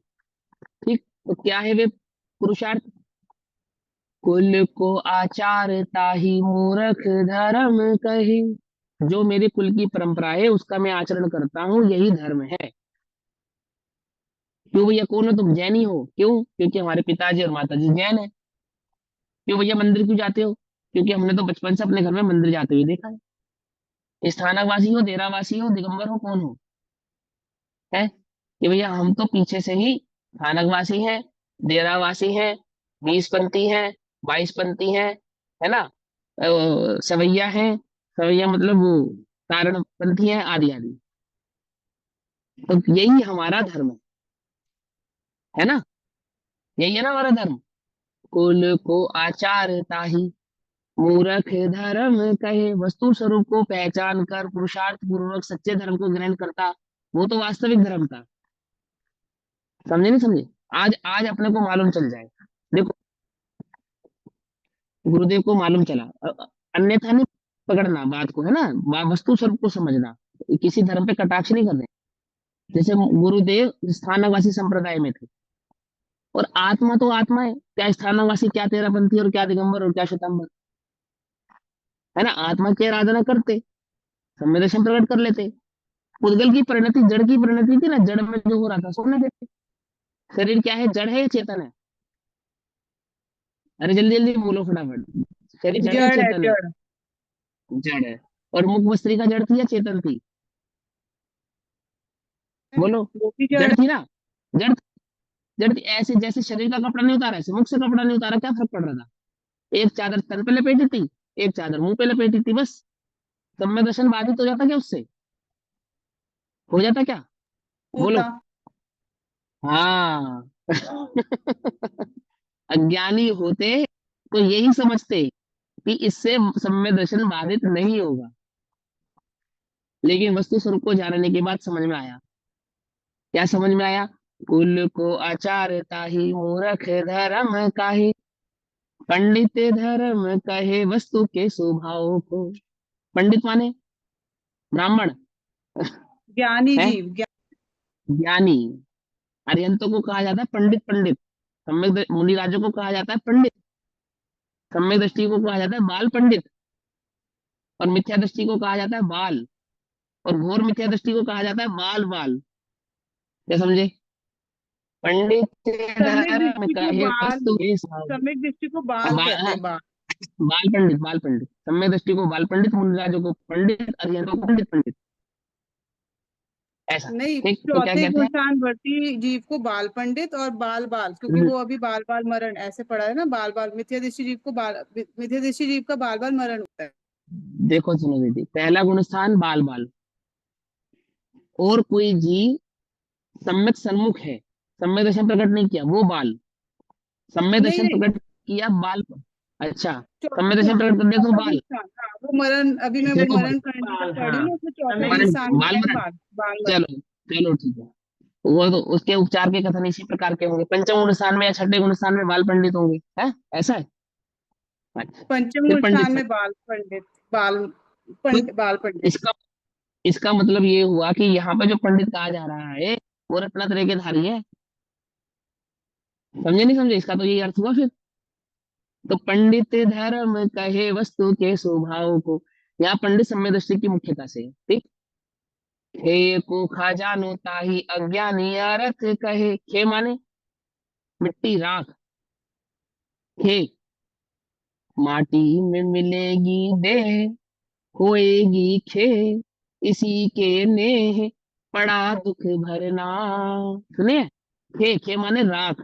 ठीक, तो क्या है वे पुरुषार्थ? कुल को आचार ताही मूर्ख धर्म कहे, जो मेरे कुल की परंपरा है उसका मैं आचरण करता हूँ, यही धर्म है। क्यों भैया, कौन हो तुम? जैनी हो? क्यों? क्योंकि हमारे पिताजी और माताजी जैन है। क्यों भैया मंदिर क्यों जाते हो? क्योंकि हमने तो बचपन से अपने घर में मंदिर जाते हुए देखा है। स्थानकवासी हो, डेरावासी हो, दिगंबर हो, कौन हो? है कि भैया हम तो पीछे से ही स्थानकवासी हैं, डेरावासी हैं, 20 पंथी हैं, 22 पंथी हैं, है ना, सवैया हैं, सवैया मतलब वो तारण पंथी हैं, आदि आदि। तो यही हमारा धर्म है ना, यही है ना हमारा धर्म। कुल को आचार ताही मूर्ख धर्म कहे, वस्तु स्वरूप को पहचान कर पुरुषार्थ पूर्वक सच्चे धर्म को ग्रहण करता, वो तो वास्तविक धर्म था। समझे नहीं समझे? आज आज अपने को मालूम चल जाए। देखो गुरुदेव को मालूम चला, अन्यथा नहीं पकड़ना बात को, है ना, वस्तु स्वरूप को समझना, किसी धर्म पे कटाक्ष नहीं करने। जैसे गुरुदेव स्थानकवासी संप्रदाय में थे और आत्मा तो आत्मा है, क्या स्थानकवासी, क्या तेरापंथी और क्या दिगंबर और क्या श्वेतांबर, है ना, आत्मा की आराधना करते, संवेदन प्रकट कर लेते। पुद्गल की परिणति, जड़ की परिणति थी ना, जड़ में जो हो रहा था सोने देते। शरीर क्या है, जड़ है या चेतन है? अरे जल्दी जल्दी बोलो फटाफट, शरीर जड़ है या जड़ है, चेतन है? जड़। जड़ है। और मुख भस्त्रिका जड़ थी या चेतन थी? बोलो। वो भी जड़ जड़ है। थी ना, जड़, जड़ थी। ऐसे जैसे शरीर का कपड़ा नहीं उतारा, ऐसे मुख से कपड़ा नहीं उतारा, क्या फर्क पड़ रहा था? एक चादर तन पे लपेटी थी, एक चादर मुंह पे लपेटी थी, बस। सब में दर्शन बाधित हो जाता क्या उससे? हो जाता क्या? बोलो। होता। हाँ। अज्ञानी होते तो यही समझते कि इससे सम्य दर्शन बाधित नहीं होगा, लेकिन वस्तु स्वरूप को जानने के बाद समझ में आया। क्या समझ में आया? कुल को आचार ताही मूर्ख धर्म काहे, पंडित धर्म कहे वस्तु के स्वभाव को। पंडित माने ब्राह्मण ज्ञानी है, जीव, ज्ञानी। अरिहंतों को कहा जाता है पंडित, पंडित। मुनिराजों को कहा जाता है पंडित। सम्यक दृष्टि को कहा जाता है बाल पंडित, और मिथ्या दृष्टि को कहा जाता है बाल, और घोर मिथ्या दृष्टि को कहा जाता है बाल बाल। क्या समझे? पंडित सम्यक धर्म दृष्टि को कहे बाल, वस्तु के स्वभाव। सम्यक दृष्टि को बाल कहते हाँ, हैं, बाल। बाल पंडित, बाल पंडित, सम्यक दृष्टि को बाल पंडित, मुनिराजों को पंडित, अरिहंतों को पंडित पंडित, ऐसा। नहीं, ठीक, तो क्या चौथे कहते हैं? गुणसान वर्ती जीव को बाल पंडित और बाल बाल, क्योंकि वो अभी बाल बाल मरण ऐसे पढ़ा है ना, बाल बाल मिथ्या दृष्टि जीव को बाल, मिथ्या दृष्टि जीव का बाल बाल मरण होता है। देखो सुनो दीदी, पहला गुणस्थान बाल बाल। और कोई जीव सम्यक सन्मुख है, सम्यक दर्शन प्रकट नहीं किया, वो बाल। सम्यक नहीं दर्शन नहीं, प्रकट किया, बाल। अच्छा, सम्यक चौथे दर्शन प्रकट कर दिया तो चौथा बाल। गुणस्थान, हाँ, वो मरण, अभी मैं वो देखो मरण करने का पढ़ रही हूँ हाँ, ना, उसमें चौथे मरण, गुणस्थान में बाल है मरण। बाल बाल मरण। चलो चलो ठीक है, वो तो उसके उपचार के कथन इसी प्रकार के होंगे। पंचम गुण स्थान में या छठे गुण स्थान में बाल पंडित होंगे, है ऐसा है? अच्छा, पंचम फिर पंडित गुणस्थान पंडित। में बाल पंडित, बाल तो बाल पंडित। इसका इसका मतलब ये हुआ कि यहाँ पे जो पंडित कहा जा रहा है वो रत्नात्रय के धारी है। समझे नहीं समझे, इसका तो यही अर्थ हुआ फिर। तो पंडित धर्म कहे वस्तु के स्वभाव को, यहाँ पंडित सम्यक दृष्टि की मुख्यता से, ठीक। खे को खजानो ताही अज्ञानी अर्थ कहे, खे माने मिट्टी राख, खे माटी में मिलेगी देह, होएगी खे इसी के नेह, पड़ा दुख भरना। सुनिए, खे खे माने राख,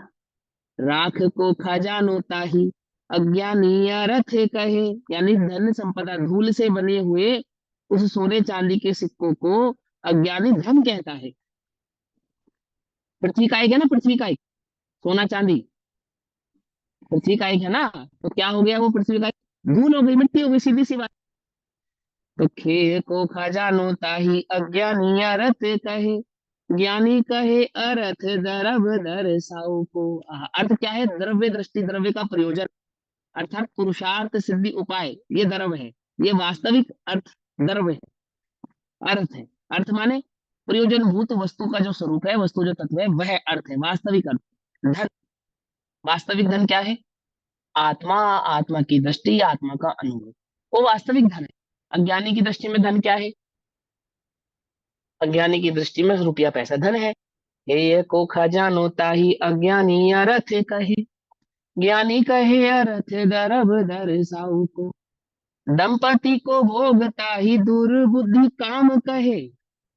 राख को खजानो ताही अज्ञानी अर्थ कहे, यानी धन संपदा धूल से बने हुए उस सोने चांदी के सिक्कों को अज्ञानी धन कहता है। पृथ्वी का एक है ना, पृथ्वी का एक सोना चांदी, पृथ्वी का एक है ना, तो क्या हो गया वो पृथ्वी का एक? धूल हो गई, मिट्टी हो गई, सीधी सी बात। तो खे को खजानो ताही अज्ञानी अर्थ कहे, ज्ञानी कहे अर्थ दरब दर्शाओ को। अर्थ क्या है? द्रव्य दृष्टि, द्रव्य का प्रयोजन, अर्थात पुरुषार्थ सिद्धि उपाय, ये द्रव्य है, ये वास्तविक अर्थ द्रव्य है, अर्थ है। अर्थ माने प्रयोजन भूत वस्तु का जो स्वरूप है, वस्तु जो तत्व है, वह अर्थ है, वास्तविक अर्थ। धन, वास्तविक धन क्या है? आत्मा, आत्मा की दृष्टि, आत्मा का अनुभव, वो वास्तविक धन है। अज्ञानी की दृष्टि में धन क्या है? अज्ञानी की दृष्टि में रुपया पैसा धन है। ये को खजानो ताही अज्ञानी अर्थ कहे, ज्ञानी कहे अर्थ दरब दर्शाऊ को। दंपति को भोगता ही दुर्बुद्धि काम कहे,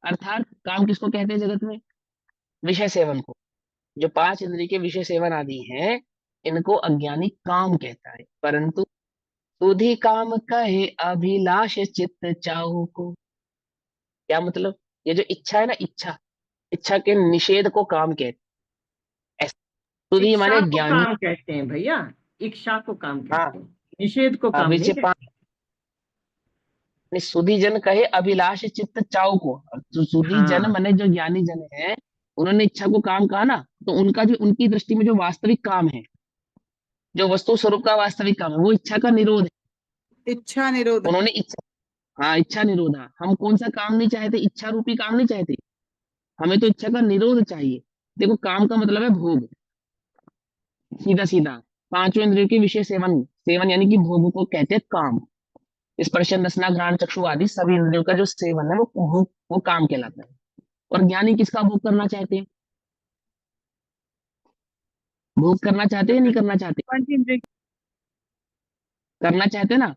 अर्थात काम किसको कहते हैं जगत में? विषय सेवन को। जो 5 इंद्रिय के विषय सेवन आदि हैं, इनको अज्ञानी काम कहता है। परंतु सुधि काम कहे अभिलाष चित्त चाहु को। क्या मतलब? ये जो इच्छा है ना, इच्छा, इच्छा के निषेध को काम कहते हैं। सुधि इच्छा माने को ज्ञानी, काम कहते हैं भैया, इच्छा को काम हाँ, कहते हैं, निषेध को काम विषय नहीं कहते। सुधी जन कहे अभिलाष चित्त चाव को। तो सुधी जन हाँ माने जो ज्ञानी जन है, उन्होंने इच्छा को काम कहा ना, तो उनका जो, उनकी दृष्टि में जो वास्तविक काम है, जो वस्तु स्वरूप का वास्तविक काम है, वो इच्छा का निरोध है। इच्छा निरोध। उन्होंने इच्छा, हाँ, इच्छा निरोधा। हम कौन सा काम नहीं चाहते? इच्छा रूपी काम नहीं चाहते, हमें तो इच्छा का निरोध चाहिए। देखो, काम का मतलब है भोग, सीधा सीधा। 5 इंद्रियों के विषय सेवन, सेवन यानी कि भोग को कहते हैं काम। स्पर्शन रसना घ्राण चक्षु आदि सभी इंद्रियों का जो सेवन है, वो भोग, वो काम कहलाता है। और ज्ञानी किसका भोग करना चाहते हैं? भोग करना चाहते हैं, नहीं करना चाहते? पंच इंद्रिय। करना चाहते हैं ना।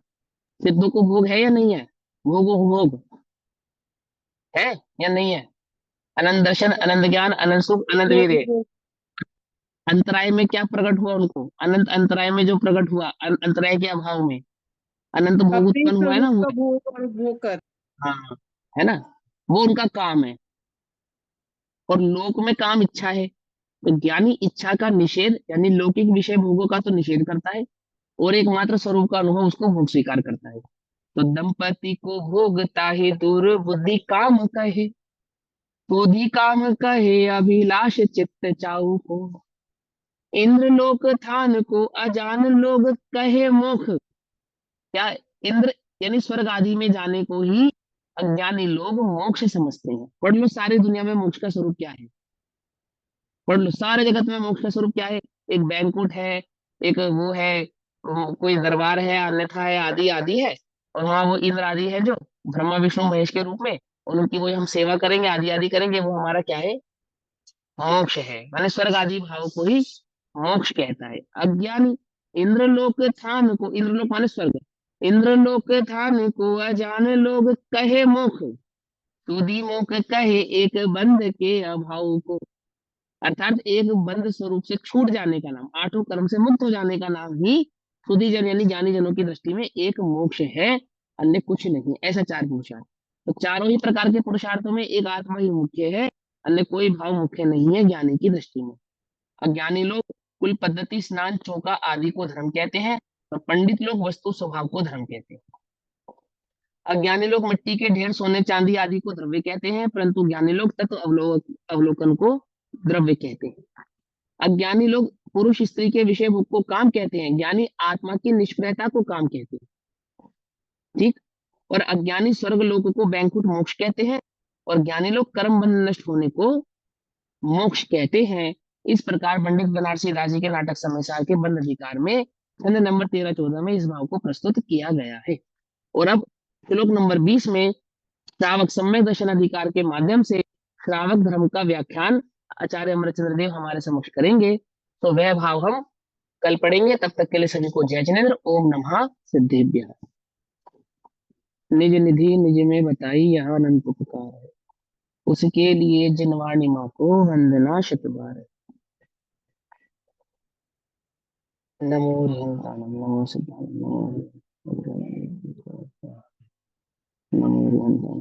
सिद्धों को भोग है या नहीं है? भोग भोग है या नहीं है? अनंत दर्शन, अनंत ज्ञान, अनंत सुख, अनंत वीर्य। अंतराय में क्या प्रकट हुआ उनको? अनंत अंतराय में जो प्रकट हुआ, अंतराय के अभाव में अनंत भोग अपने उत्पन्न हुआ है ना, स्वरूप वो, का भोग और भोग कर। हाँ, है ना, वो उनका काम है। और लोक में काम इच्छा है, तो ज्ञानी इच्छा का निषेध, यानी लौकिक विषय भोगों का तो निषेध करता है, और एकमात्र स्वरूप का अनुभव, उसको भोग स्वीकार करता है। तो दंपति को भोगता है दुर्बुद्धि काम कहे, बुद्धि काम कहे अभिलाष चित्त चाऊ को। इंद्र लोक थान को अजान लोग कहे मोख। क्या? इंद्र यानी स्वर्ग आदि में जाने को ही अज्ञानी लोग मोक्ष समझते हैं। पढ़ लो, सारी दुनिया में मोक्ष का स्वरूप क्या है? पढ़ लो, सारे जगत में मोक्ष का स्वरूप क्या है? एक बैंकुट है, एक वो है, कोई दरबार है, अन्यथा है, आदि आदि है। और वहाँ वो इंद्र आदि है, जो ब्रह्मा विष्णु महेश के रूप में, और उनकी वो हम सेवा करेंगे, आदि आदि करेंगे, वो हमारा क्या है? मोक्ष है। माने स्वर्ग आदि भाव को ही मोक्ष कहता है। अज्ञानी इंद्रलोक थान को, इंद्रलोक माने स्वर्ग, इंद्रलोक थान को अजान लोग कहे मोख, सुधी मोख कहे एक बंध के अभाव को। अर्थात एक बंध स्वरूप से छूट जाने का नाम, 8 कर्म से मुक्त हो जाने का नाम ही सुधी जन यानी ज्ञानी जनों की दृष्टि में एक मोक्ष है, अन्य कुछ नहीं। ऐसा 4 पुरुषार्थ। तो चारों ही प्रकार के पुरुषार्थों में एक आत्मा ही मुख्य है, अन्य कोई भाव मुख्य नहीं है ज्ञानी की दृष्टि में। अज्ञानी लोग कुल पद्धति स्नान चौका आदि को धर्म कहते हैं, और पंडित लोग वस्तु स्वभाव को धर्म कहते हैं। अज्ञानी लोग मिट्टी के ढेर, सोने चांदी आदि को द्रव्य कहते हैं, परंतु ज्ञानी लोग तत्व अवलोकन को द्रव्य कहते हैं। अज्ञानी लोग पुरुष स्त्री के विषय भोग को काम कहते हैं, ज्ञानी आत्मा की निष्क्रियता को काम कहते हैं। ठीक। और अज्ञानी स्वर्ग लोक को बैंकुट मोक्ष कहते हैं, और ज्ञानी लोग कर्म बंध नष्ट होने को मोक्ष कहते हैं। इस प्रकार पंडित बनारसी दास के नाटक समयसार के बंद अधिकार में खंड नंबर 13-14 में इस भाव को प्रस्तुत किया गया है। और अब श्लोक नंबर 20 में श्रावक सम्यक दर्शन अधिकार के माध्यम से श्रावक धर्म का व्याख्यान आचार्य अमरचंद्र देव हमारे समक्ष करेंगे। तो वह भाव हम कल पढ़ेंगे। तब तक के लिए सभी को जय जिनेन्द्र। ओम नमः सिद्धेभ्यः। निज निधि निज में बताई यहाँ अनंत उपकार है, उसके लिए जिनवाणी माँ को वंदना शत बार। नमो हरिहंताणम नमो सिद्धाणम नमो हरिहंताणम।